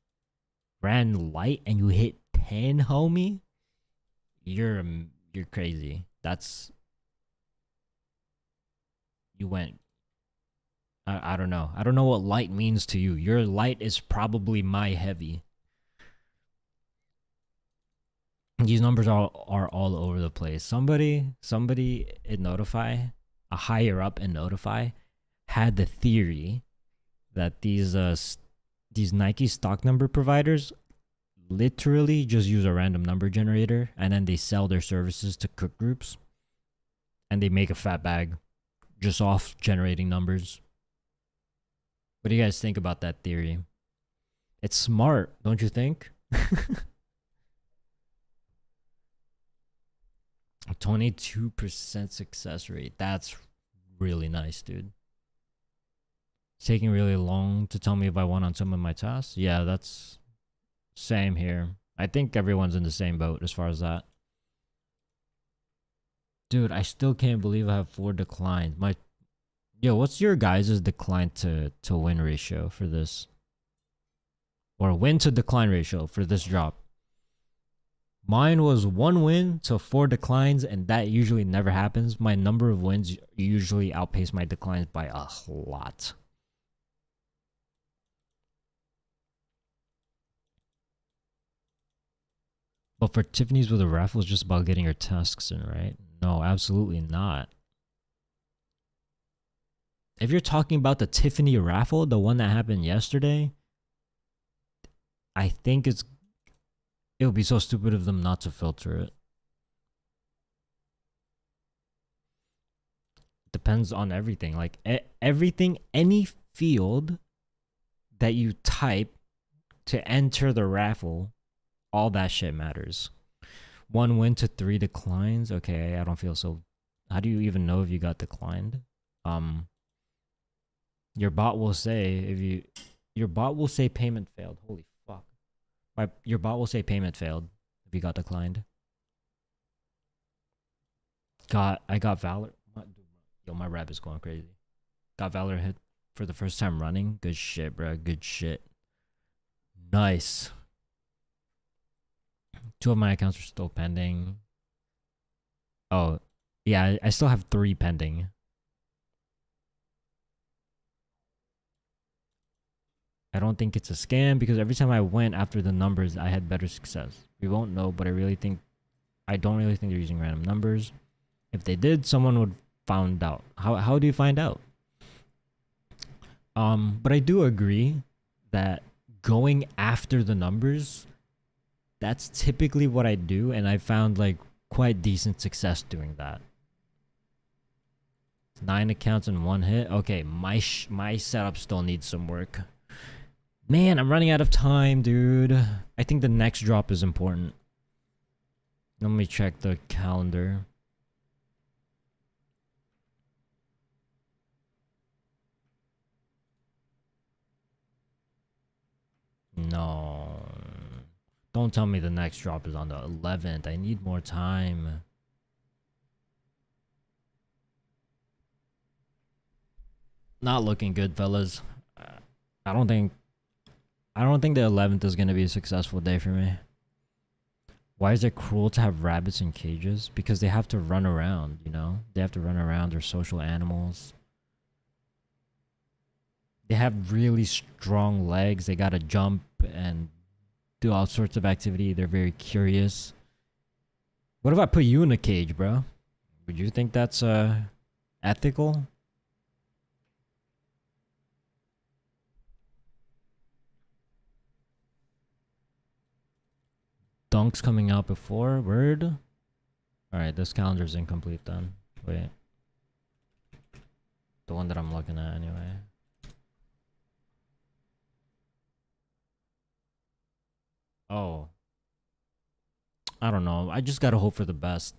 Ran light and you hit 10, homie? You're crazy. You went, I don't know. I don't know what light means to you. Your light is probably my heavy. These numbers are all over the place. Somebody at Notify, a higher up in Notify, had the theory that these Nike stock number providers literally just use a random number generator and then they sell their services to cook groups and they make a fat bag just off generating numbers. What do you guys think about that theory? It's smart, don't you think? 22% success rate. That's really nice, dude. It's taking really long to tell me if I won on some of my tasks. Yeah, that's same here. I think everyone's in the same boat as far as that. Dude, I still can't believe I have 4 declines. Yo, what's your guys' decline to win ratio for this? Or win to decline ratio for this drop? Mine was 1 win to 4 declines, and that usually never happens. My number of wins usually outpace my declines by a lot. But for Tiffany's with a raffle, it's just about getting your tasks in, right? No, absolutely not. If you're talking about the Tiffany raffle, the one that happened yesterday, I think it's It would be so stupid of them not to filter it. Depends on everything. Like everything, any field that you type to enter the raffle, all that shit matters. 1 win to 3 declines. Okay, I don't feel so. How do you even know if you got declined? Your bot will say your bot will say payment failed. Holy fuck. Your bot will say payment failed if you got declined. I got Valor. Yo, my rap is going crazy. Got Valor hit for the first time running. Good shit, bro. Good shit. Nice. 2 of my accounts are still pending. Oh, yeah, I still have 3 pending. I don't think it's a scam because every time I went after the numbers, I had better success. We won't know, but I don't really think they're using random numbers. If they did, someone would found out. How do you find out? But I do agree that going after the numbers, that's typically what I do, and I found like quite decent success doing that. 9 accounts in 1 hit. Okay, my setup still needs some work. Man, I'm running out of time, dude. I think the next drop is important. Let me check the calendar. No. Don't tell me the next drop is on the 11th. I need more time. Not looking good, fellas. I don't think the 11th is going to be a successful day for me. Why is it cruel to have rabbits in cages? Because they have to run around, you know? They have to run around. They're social animals. They have really strong legs. They gotta jump and do all sorts of activity. They're very curious. What if I put you in a cage, bro? Would you think that's ethical? Dunks coming out before. Word. Alright, this calendar's incomplete then. Wait. The one that I'm looking at anyway. Oh. I don't know. I just gotta hope for the best.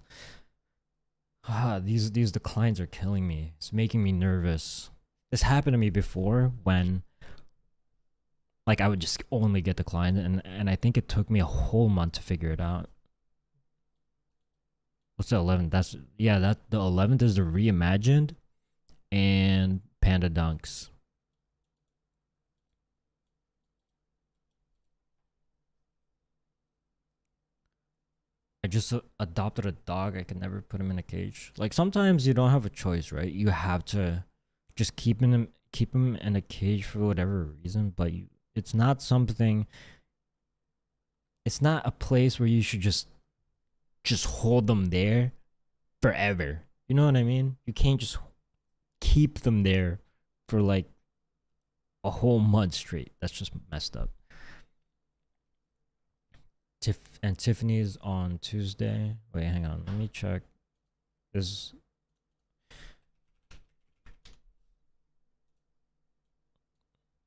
These declines are killing me. It's making me nervous. This happened to me before when like I would just only get declined, and I think it took me a whole month to figure it out. What's the 11th? The 11th is the reimagined and Panda Dunks. I just adopted a dog. I could never put him in a cage. Like sometimes you don't have a choice, right? You have to just keep him in a cage for whatever reason, but it's not something. It's not a place where you should just hold them there forever. You know what I mean? You can't just keep them there for like a whole month straight. That's just messed up. And Tiffany's on Tuesday. Wait, hang on. Let me check.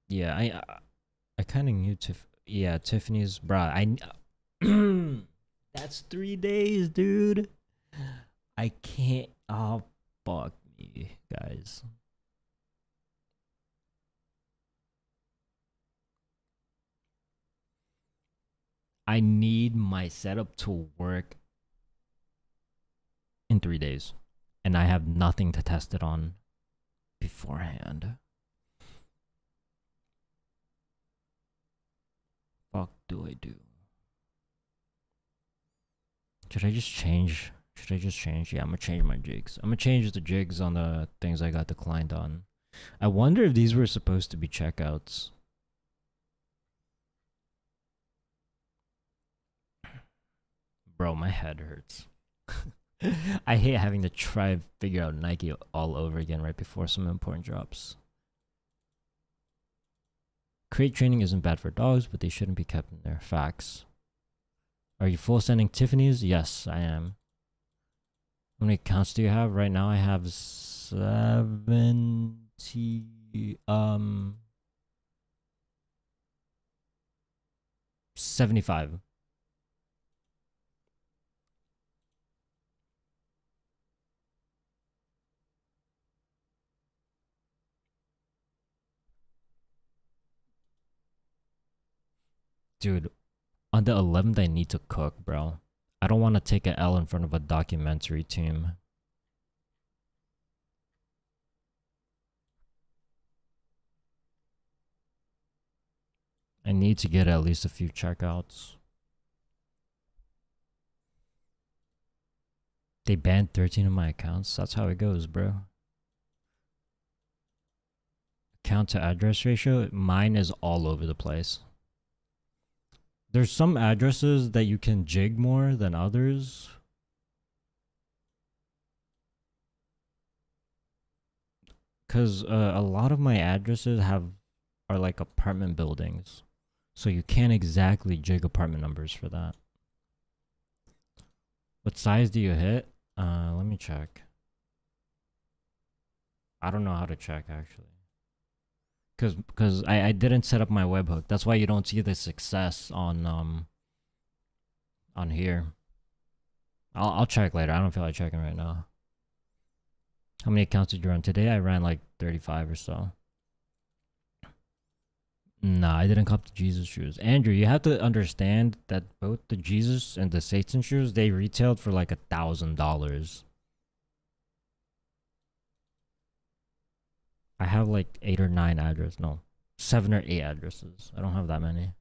Yeah, I kind of knew Yeah, Tiffany's, bruh. That's 3 days, dude. I can't. Oh, fuck me, guys. I need my setup to work in 3 days, and I have nothing to test it on beforehand. Fuck do I do? Should I just change? Yeah, I'm gonna change my jigs. I'm gonna change the jigs on the things I got declined on. I wonder if these were supposed to be checkouts. Bro, my head hurts. I hate having to try figure out Nike all over again right before some important drops. Crate training isn't bad for dogs, but they shouldn't be kept in their facts. Are you full sending Tiffany's? Yes, I am. How many accounts do you have? Right now I have 75. Dude, on the 11th I need to cook, bro. I don't want to take an L in front of a documentary team. I need to get at least a few checkouts. They banned 13 of my accounts. That's how it goes, bro. Account to address ratio, mine is all over the place. There's some addresses that you can jig more than others. Cause a lot of my addresses are like apartment buildings. So you can't exactly jig apartment numbers for that. What size do you hit? Let me check. I don't know how to check actually. Cause I didn't set up my webhook. That's why you don't see the success on here. I'll check later. I don't feel like checking right now. How many accounts did you run today? I ran like 35 or so. Nah, I didn't cop the Jesus shoes. Andrew, you have to understand that both the Jesus and the Satan shoes, they retailed for like $1,000. I have like 8 or 9 addresses. No, 7 or 8 addresses. I don't have that many.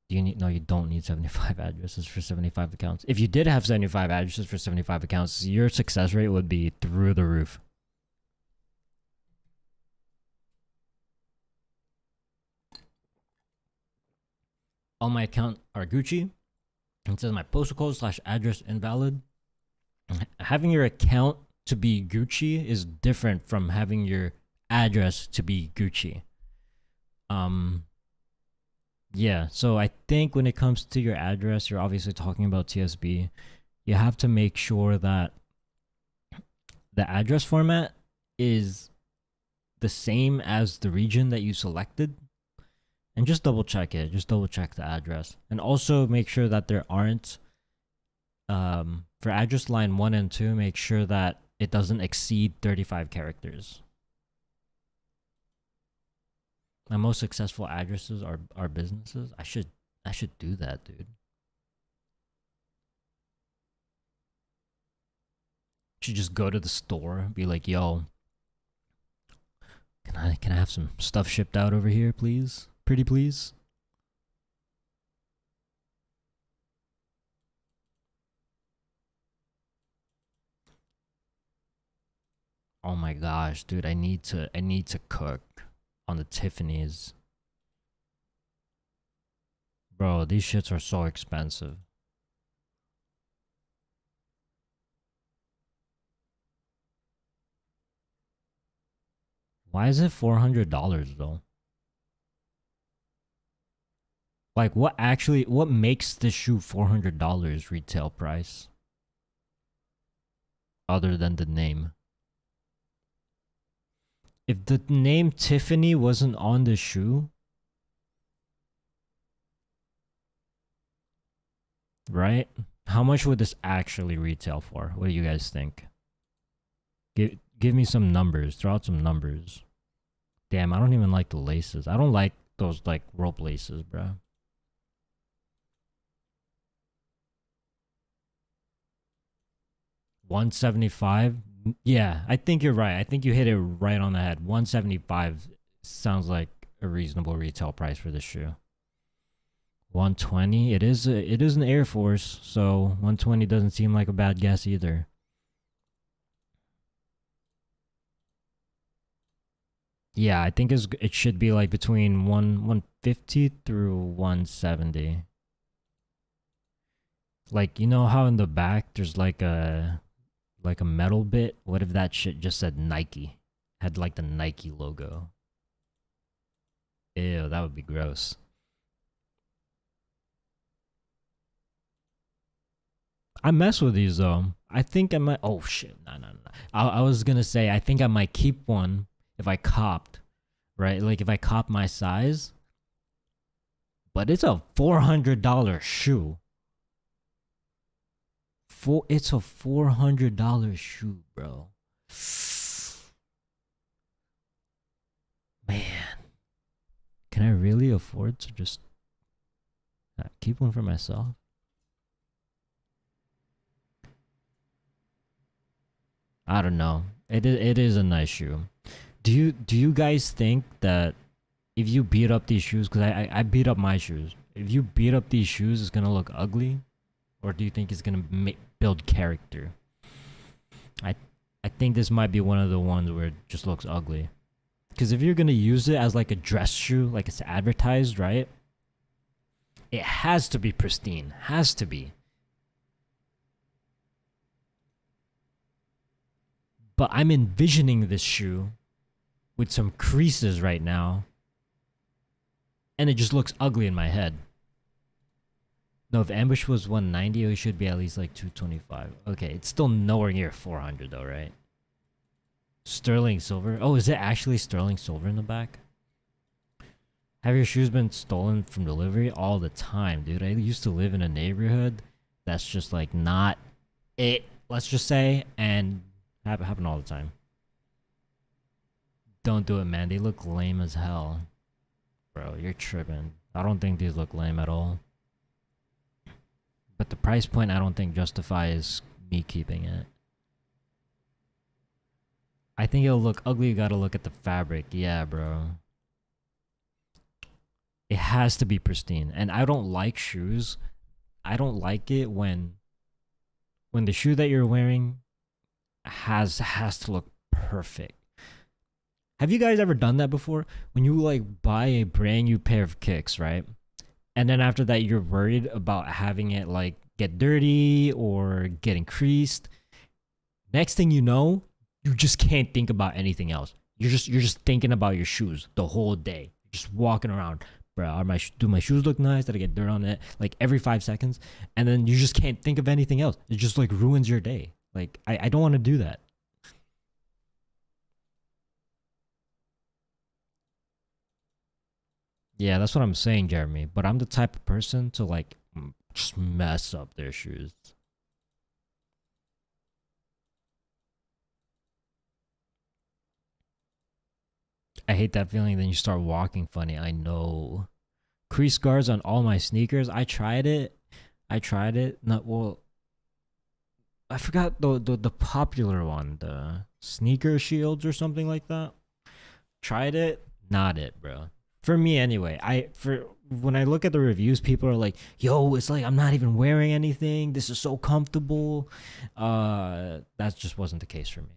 Do you need? No, you don't need 75 addresses for 75 accounts. If you did have 75 addresses for 75 accounts, your success rate would be through the roof. All my accounts are Gucci. It says my postal code / address invalid. Having your account to be Gucci is different from having your address to be Gucci. Yeah, so I think when it comes to your address, you're obviously talking about TSB. You have to make sure that the address format is the same as the region that you selected. And just double check it. Just double check the address. And also make sure that there aren't, for address line 1 and 2, make sure that it doesn't exceed 35 characters. My most successful addresses are businesses. I should do that, dude. Should just go to the store, be like, yo, can I have some stuff shipped out over here, please? Pretty please. Oh my gosh, dude, I need to cook on the Tiffany's. Bro, these shits are so expensive. Why is it $400 though? Like, what makes this shoe $400 retail price? Other than the name. If the name Tiffany wasn't on the shoe, right? How much would this actually retail for? What do you guys think? Give me some numbers. Throw out some numbers. Damn, I don't even like the laces. I don't like those like rope laces, bro. $175. Yeah, I think you're right. I think you hit it right on the head. $175 sounds like a reasonable retail price for this shoe. $120. It is an Air Force, so $120 doesn't seem like a bad guess either. Yeah, I think it should be like between 150 through 170. Like, you know how in the back there's like a metal bit? What if that shit just said Nike? Had like the Nike logo. Ew, that would be gross. I mess with these though. I think I might. Oh shit! No. I was gonna say I think I might keep one if I copped, right? Like if I cop my size. But it's a $400 shoe. It's a $400 shoe, bro. Man, can I really afford to just keep one for myself? I don't know. It is a nice shoe. Do you guys think that if you beat up these shoes, because I beat up my shoes, if you beat up these shoes, it's gonna look ugly, or do you think it's gonna build character? I think this might be one of the ones where it just looks ugly. Because if you're gonna use it as like a dress shoe, like it's advertised, right? It has to be pristine. Has to be. But I'm envisioning this shoe with some creases right now, and it just looks ugly in my head. No, if ambush was 190, it should be at least like 225. Okay, it's still nowhere near 400 though, right? Sterling silver. Oh, is it actually sterling silver in the back? Have your shoes been stolen from delivery? All the time, dude. I used to live in a neighborhood that's just like not it, let's just say, and happen all the time. Don't do it, man. They look lame as hell. Bro, you're tripping. I don't think these look lame at all. But the price point I don't think justifies me keeping it. I think it'll look ugly. You gotta look at the fabric. Yeah, bro. It has to be pristine. And I don't like shoes. I don't like it when the shoe that you're wearing has to look perfect. Have you guys ever done that before? When you like buy a brand new pair of kicks, right? And then after that, you're worried about having it like get dirty or getting creased. Next thing you know, you just can't think about anything else. You're just thinking about your shoes the whole day. You're just walking around, bro. Do my shoes look nice? Did I get dirt on it? Like every 5 seconds, and then you just can't think of anything else. It just like ruins your day. Like I don't want to do that. Yeah, that's what I'm saying, Jeremy. But I'm the type of person to like just mess up their shoes. I hate that feeling. Then you start walking funny. I know. Crease guards on all my sneakers. I tried it. Not well. I forgot the popular one, the sneaker shields or something like that. Tried it. Not it, bro. For me anyway. When I look at the reviews, people are like, yo, it's like I'm not even wearing anything. This is so comfortable. That just wasn't the case for me.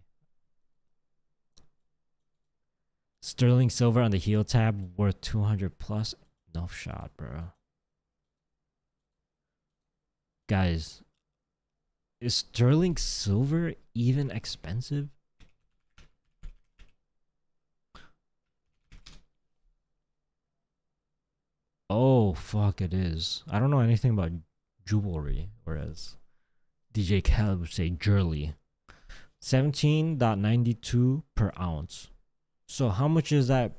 Sterling silver on the heel tab worth 200 plus. No shot, bro. Guys, is sterling silver even expensive? Oh, fuck, it is. I don't know anything about jewelry, whereas DJ Khaled would say jewelry. 17.92 per ounce. So how much is that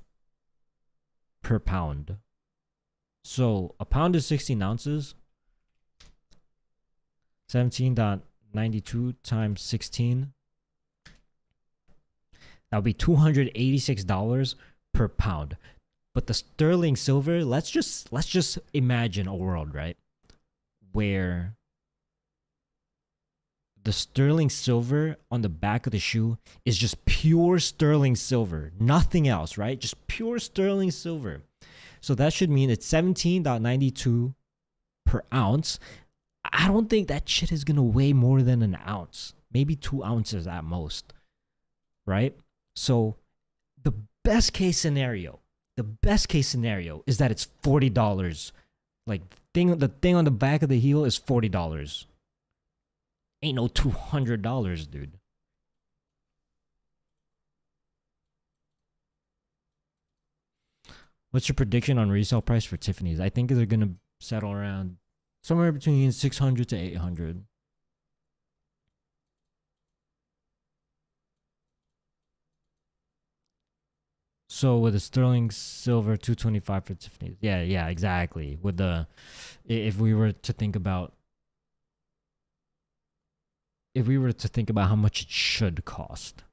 per pound? So a pound is 16 ounces. 17.92 times 16. That would be $286 per pound. But the sterling silver, let's just imagine a world, right? Where the sterling silver on the back of the shoe is just pure sterling silver. Nothing else, right? Just pure sterling silver. So that should mean it's 17.92 per ounce. I don't think that shit is going to weigh more than an ounce. Maybe 2 ounces at most. Right? So the best case scenario is that it's $40. Like the thing on the back of the heel is $40. Ain't no $200, dude. What's your prediction on resale price for Tiffany's? I think they're gonna settle around somewhere between 600 to 800. So with the sterling silver 225 for Tiffany's. Yeah, exactly. With the if we were to think about how much it should cost.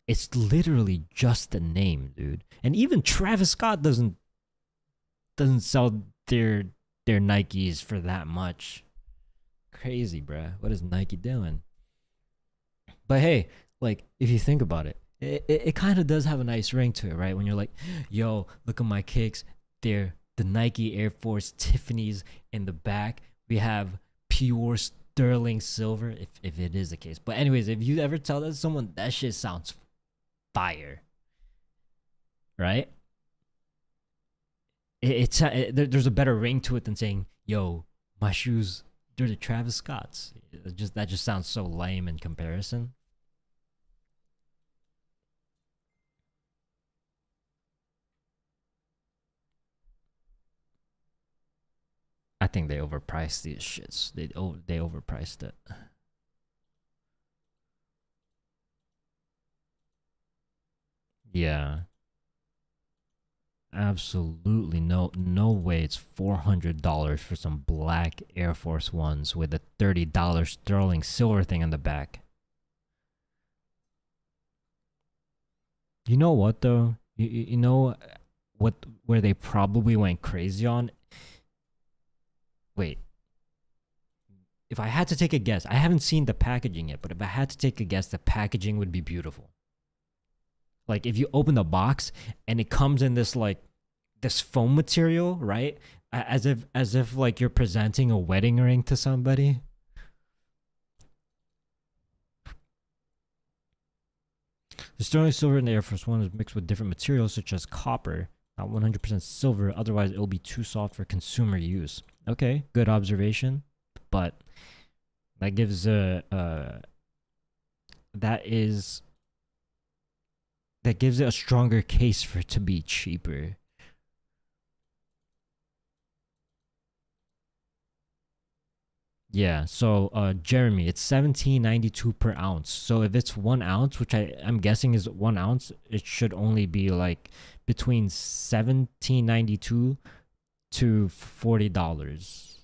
It's literally just a name, dude. And even Travis Scott doesn't sell their Nikes for that much. Crazy, bruh. What is Nike doing? But hey, like, if you think about it, it kind of does have a nice ring to it, right? When you're like, yo, look at my kicks. They're the Nike Air Force Tiffany's in the back. We have pure sterling silver, if it is the case. But anyways, if you ever tell that to someone, that shit sounds fire, right? There's a better ring to it than saying, yo, my shoes, they're the Travis Scotts. That just sounds so lame in comparison. I think they overpriced these shits. They overpriced it. Yeah. Absolutely no way it's $400 for some black Air Force Ones with a $30 sterling silver thing on the back. You know what though? You know where they probably went crazy on? Wait. If I had to take a guess, I haven't seen the packaging yet, but if I had to take a guess, the packaging would be beautiful. Like if you open the box and it comes in this like this foam material, right? As if like you're presenting a wedding ring to somebody. The sterling silver in the Air Force One is mixed with different materials such as copper, not 100% silver, otherwise it'll be too soft for consumer use. Okay, good observation, but that gives that gives it a stronger case for it to be cheaper. Yeah, so Jeremy, it's $17.92 per ounce. So if it's 1 ounce, which I'm guessing is 1 ounce, it should only be like between $17.92 to $40.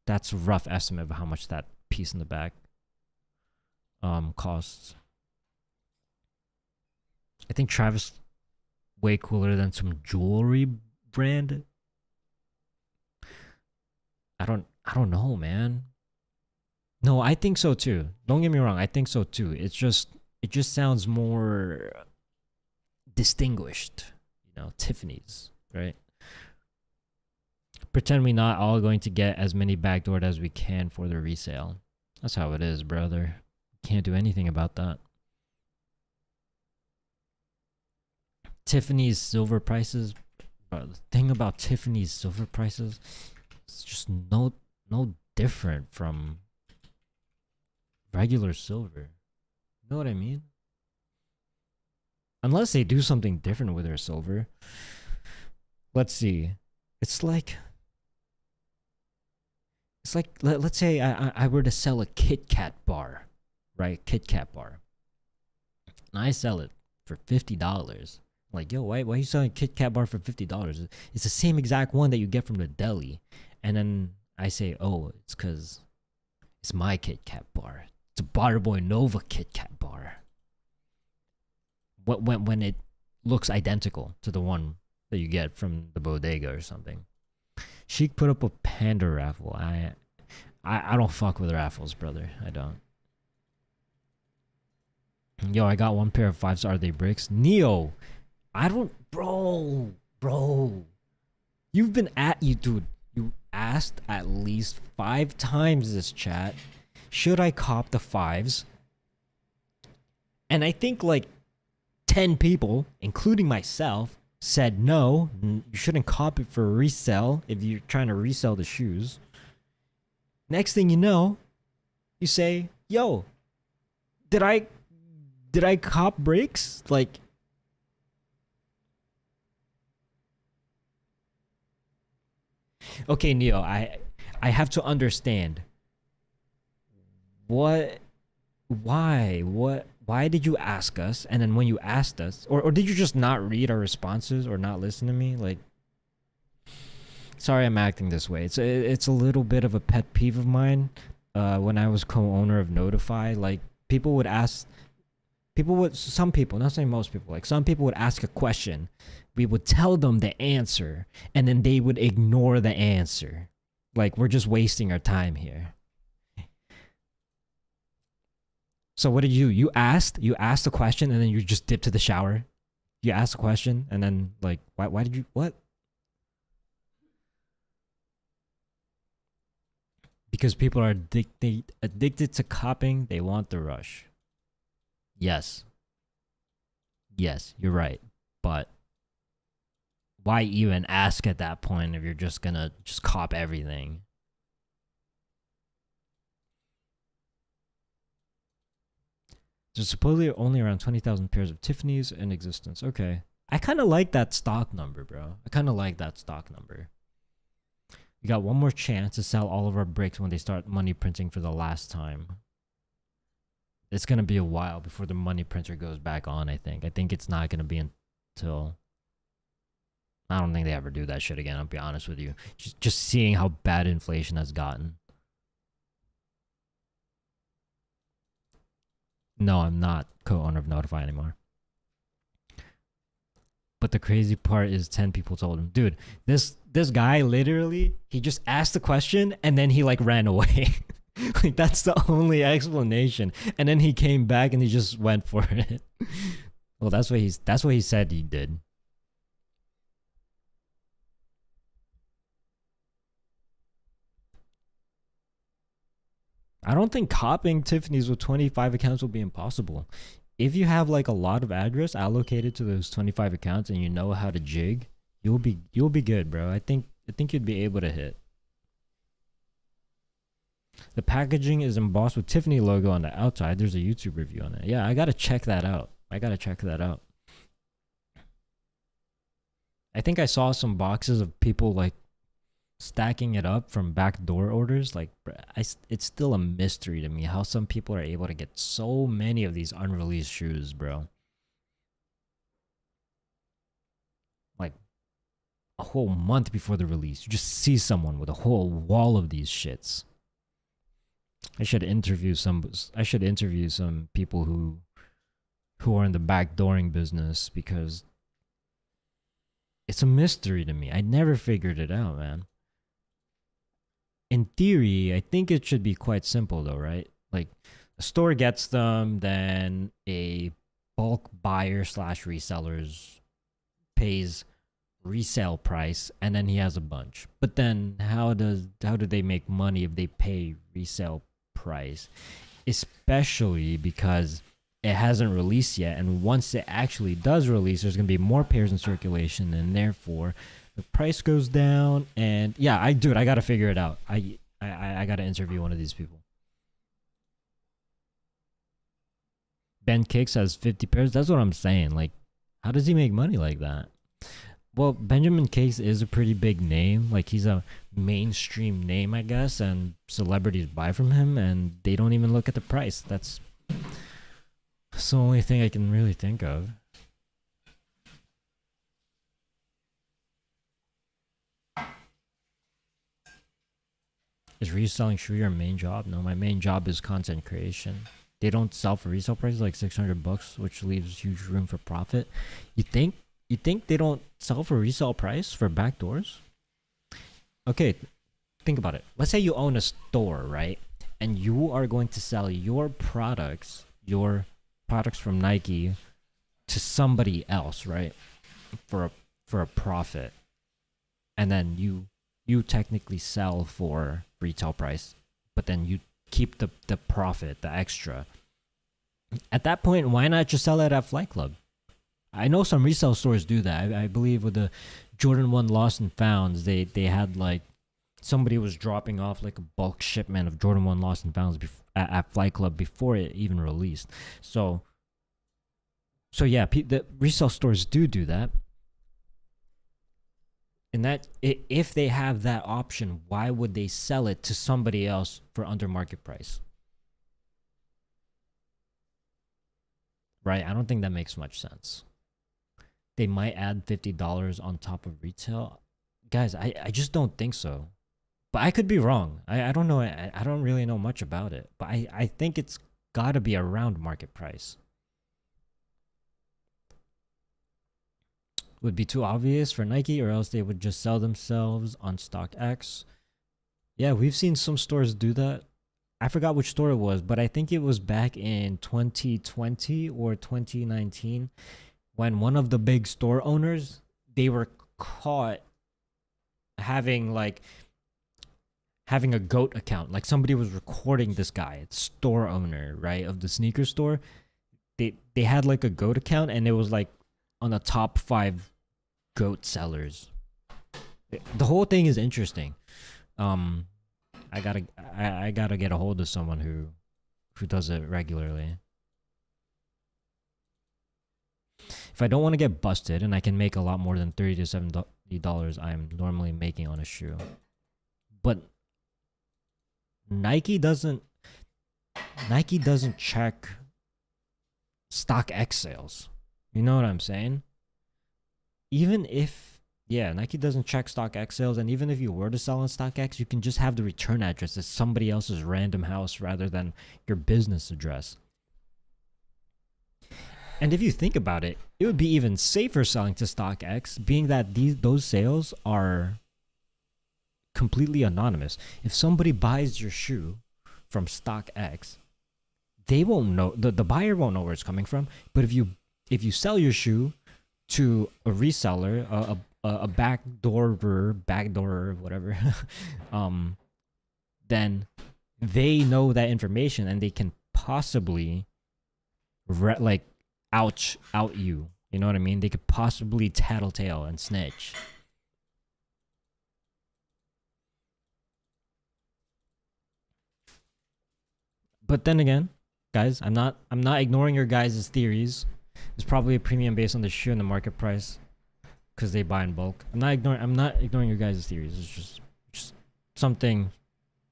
That's a rough estimate of how much that piece in the back costs. I think Travis way cooler than some jewelry brand. I don't know, man. No, I think so too. Don't get me wrong, I think so too. It just sounds more distinguished, you know, Tiffany's, right? Pretend we not all going to get as many backdoored as we can for the resale. That's how it is, brother. Can't do anything about that. Tiffany's silver prices, bro, the thing about Tiffany's silver prices, it's just no different from regular silver. You know what I mean? Unless they do something different with their silver. Let's see. It's like let's say I were to sell a Kit Kat bar, right? Kit Kat bar. And I sell it for $50. Like, yo, why are you selling a Kit Kat bar for $50? It's the same exact one that you get from the deli. And then I say, oh, it's because it's my Kit Kat bar. It's a BOTTERBOYNOVA Kit Kat bar. When it looks identical to the one that you get from the bodega or something. Sheik put up a panda raffle. I don't fuck with raffles, brother. I don't. Yo, I got one pair of 5-star. Are they bricks? Neo, I don't, bro. You've been dude. You asked at least 5 times this chat. Should I cop the 5s? And I think like 10 people, including myself, said no. You shouldn't cop it for resell if you're trying to resell the shoes. Next thing you know, you say, yo, did I cop breaks? Like, okay, Neo, I have to understand. Why? What why did you ask us? And then when you asked us, or did you just not read our responses or not listen to me? Like, sorry, I'm acting this way. It's a little bit of a pet peeve of mine. When I was co-owner of Notify, like people would ask, some people, not saying most people, like some people would ask a question. We would tell them the answer, and then they would ignore the answer. Like, we're just wasting our time here. So what did you do? You asked the question, and then you just dipped to the shower. You asked the question, and then like, why did you, what? Because people are addicted to copying. They want the rush. Yes, you're right. But why even ask at that point if you're just gonna just cop everything? There's supposedly only around 20,000 pairs of Tiffany's in existence. Okay. I kind of like that stock number, bro. I kind of like that stock number. We got one more chance to sell all of our bricks when they start money printing for the last time. It's going to be a while before the money printer goes back on, I think. I think it's not going to be until... I don't think they ever do that shit again, I'll be honest with you. Just seeing how bad inflation has gotten. No, I'm not co-owner of Notify anymore. But the crazy part is 10 people told him, dude, this guy literally, he just asked the question and then he like ran away. Like, that's the only explanation. And then he came back and he just went for it. Well, that's what he said he did. I don't think copying Tiffany's with 25 accounts will be impossible. If you have like a lot of address allocated to those 25 accounts and you know how to jig, you'll be good, bro. I think you'd be able to hit. The packaging is embossed with Tiffany logo on the outside. There's a YouTube review on it. Yeah, I gotta check that out. I think I saw some boxes of people like stacking it up from backdoor orders. Like, it's still a mystery to me how some people are able to get so many of these unreleased shoes, bro. Like a whole month before the release, you just see someone with a whole wall of these shits. I should interview some people who are in the backdooring business, because it's a mystery to me. I never figured it out, man. In theory, I think it should be quite simple though, right? Like, a store gets them, then a bulk buyer / resellers pays resale price, and then he has a bunch. But then how do they make money if they pay resale price? Especially because it hasn't released yet, and once it actually does release, there's gonna be more pairs in circulation, and therefore the price goes down. And yeah, I gotta figure it out. I gotta interview one of these people. Ben Kicks has 50 pairs. That's what I'm saying. Like, how does he make money like that? Well, Benjamin Case is a pretty big name. Like, he's a mainstream name, I guess, and celebrities buy from him, and they don't even look at the price. That's the only thing I can really think of. Is reselling shoe your main job? No, my main job is content creation. They don't sell for resale prices like $600, which leaves huge room for profit. You think they don't sell for resale price for backdoors? Okay, think about it. Let's say you own a store, right? And you are going to sell your products from Nike to somebody else, right? For a profit. And then you technically sell for retail price, but then you keep the profit, the extra. At that point, why not just sell it at Flight Club? I know some resale stores do that. I believe with the Jordan 1 Lost and Founds, they had like, somebody was dropping off like a bulk shipment of Jordan 1 Lost and Founds at Flight Club before it even released. So yeah, the resale stores do that. And that, if they have that option, why would they sell it to somebody else for under market price? right? I don't think that makes much sense. They might add $50 on top of retail. Guys, I just don't think so. But I could be wrong. I don't know. I don't really know much about it. But I think it's got to be around market price. Would be too obvious for Nike, or else they would just sell themselves on StockX. Yeah, we've seen some stores do that. I forgot which store it was, but I think it was back in 2020 or 2019 when one of the big store owners, they were caught having a GOAT account. Like somebody was recording this guy, store owner, right, of the sneaker store. They had like a GOAT account, and it was like on the top 5 GOAT sellers. The whole thing is interesting. I gotta get a hold of someone who does it regularly. If I don't want to get busted and I can make a lot more than $30 to $70 I'm normally making on a shoe. But Nike doesn't check StockX sales. You know what I'm saying? Even if, yeah, Nike doesn't check StockX sales, and even if you were to sell on StockX, you can just have the return address as somebody else's random house rather than your business address. And if you think about it, it would be even safer selling to StockX, being that those sales are completely anonymous. If somebody buys your shoe from StockX, they won't know, the buyer won't know where it's coming from. But if you sell your shoe to a reseller, a backdoor, whatever, then they know that information and they can possibly out you. You know what I mean? They could possibly tattletale and snitch. But then again, guys, I'm not ignoring your guys' theories. There's probably a premium based on the shoe and the market price because they buy in bulk. I'm not ignoring your guys' theories. It's just something.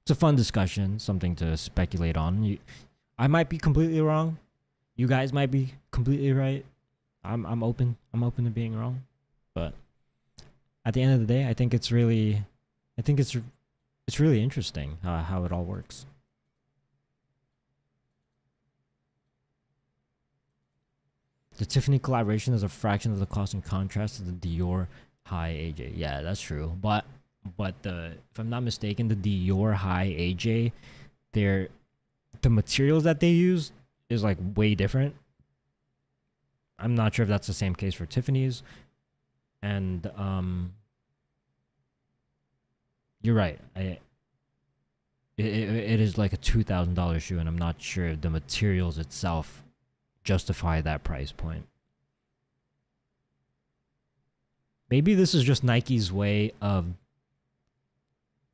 It's a fun discussion, something to speculate on. I might be completely wrong. You guys might be completely right. I'm open to being wrong. But at the end of the day, I think it's really interesting how it all works. The Tiffany collaboration is a fraction of the cost in contrast to the Dior High AJ. Yeah, that's true. But if I'm not mistaken, the Dior High AJ, the materials that they use is like way different. I'm not sure if that's the same case for Tiffany's. And you're right. It is like a $2,000 shoe, and I'm not sure if the materials itself justify that price point. Maybe this is just Nike's way of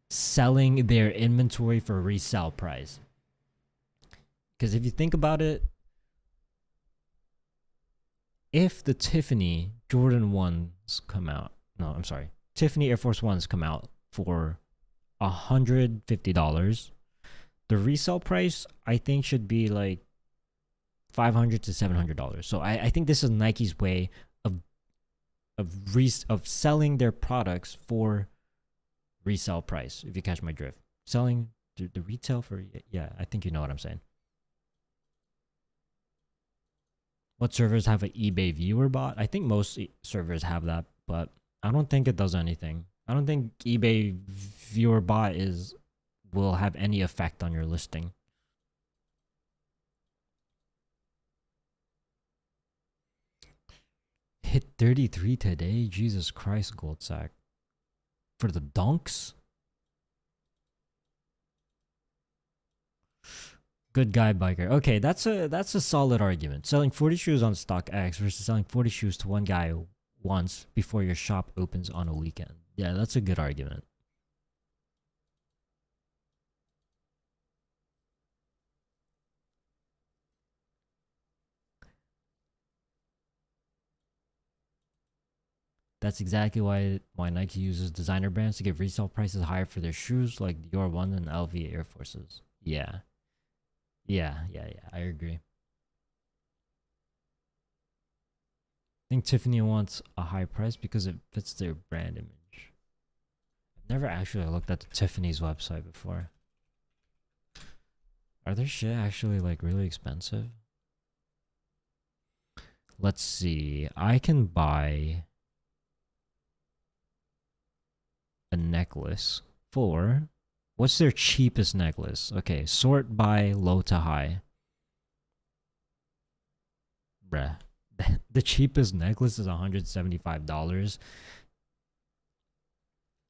selling their inventory for resale price. Because if you think about it, if the Tiffany Jordan 1s come out, Tiffany Air Force 1s come out for $150, the resale price I think should be like $500 to $700. So I think this is Nike's way of selling their products for resale price, if you catch my drift. Selling the retail for, yeah, I think you know what I'm saying. What servers have an eBay viewer bot? I think most servers have that, but I don't think it does anything. I don't think eBay viewer bot will have any effect on your listing. Hit 33 today. Jesus Christ, gold sack. For the dunks? Good guy biker. Okay, that's a solid argument. Selling 40 shoes on StockX versus selling 40 shoes to one guy once before your shop opens on a weekend. Yeah, that's a good argument. That's exactly why Nike uses designer brands to get resale prices higher for their shoes, like Dior 1 and LV Air Forces. Yeah. I agree. think Tiffany wants a high price because it fits their brand image. I've never actually looked at the Tiffany's website before. Are their shit actually like really expensive? Let's see. I can buy a necklace for, what's their cheapest necklace? Okay, sort by low to high. Bruh. The cheapest necklace is $175.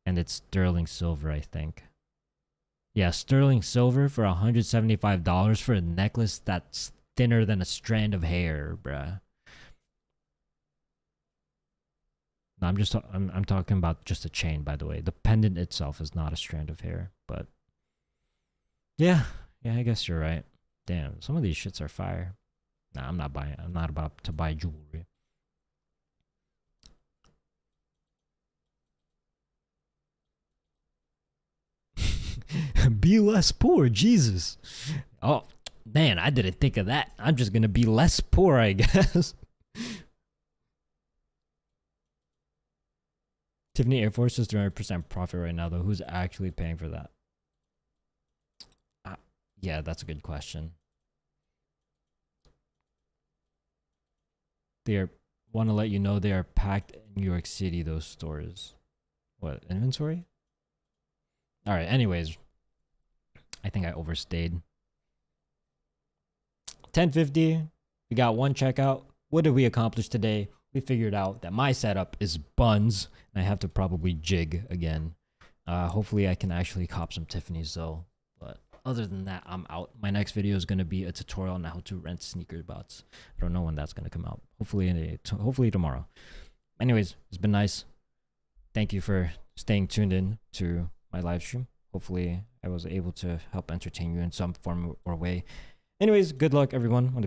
And it's sterling silver, I think. Yeah, sterling silver for $175 for a necklace that's thinner than a strand of hair, bruh. No, I'm talking about just a chain, by the way. The pendant itself is not a strand of hair, but yeah, I guess you're right. Damn, some of these shits are fire. Nah, I'm not buying. I'm not about to buy jewelry. Be less poor, Jesus. Oh, man, I didn't think of that. I'm just gonna be less poor, I guess. Tiffany Air Force is 300% profit right now, though. Who's actually paying for that? Yeah, that's a good question. They want to let you know they are packed in New York City, those stores. What, inventory? All right, anyways. I think I overstayed. 10:50. We got one checkout. What did we accomplish today? We figured out that my setup is buns, and I have to probably jig again. Hopefully I can actually cop some Tiffany's though. But other than that, I'm out. My next video is going to be a tutorial on how to rent sneaker bots. I don't know when that's going to come out. Hopefully tomorrow. Anyways, it's been nice. Thank you for staying tuned in to my live stream. Hopefully I was able to help entertain you in some form or way. Anyways, good luck everyone.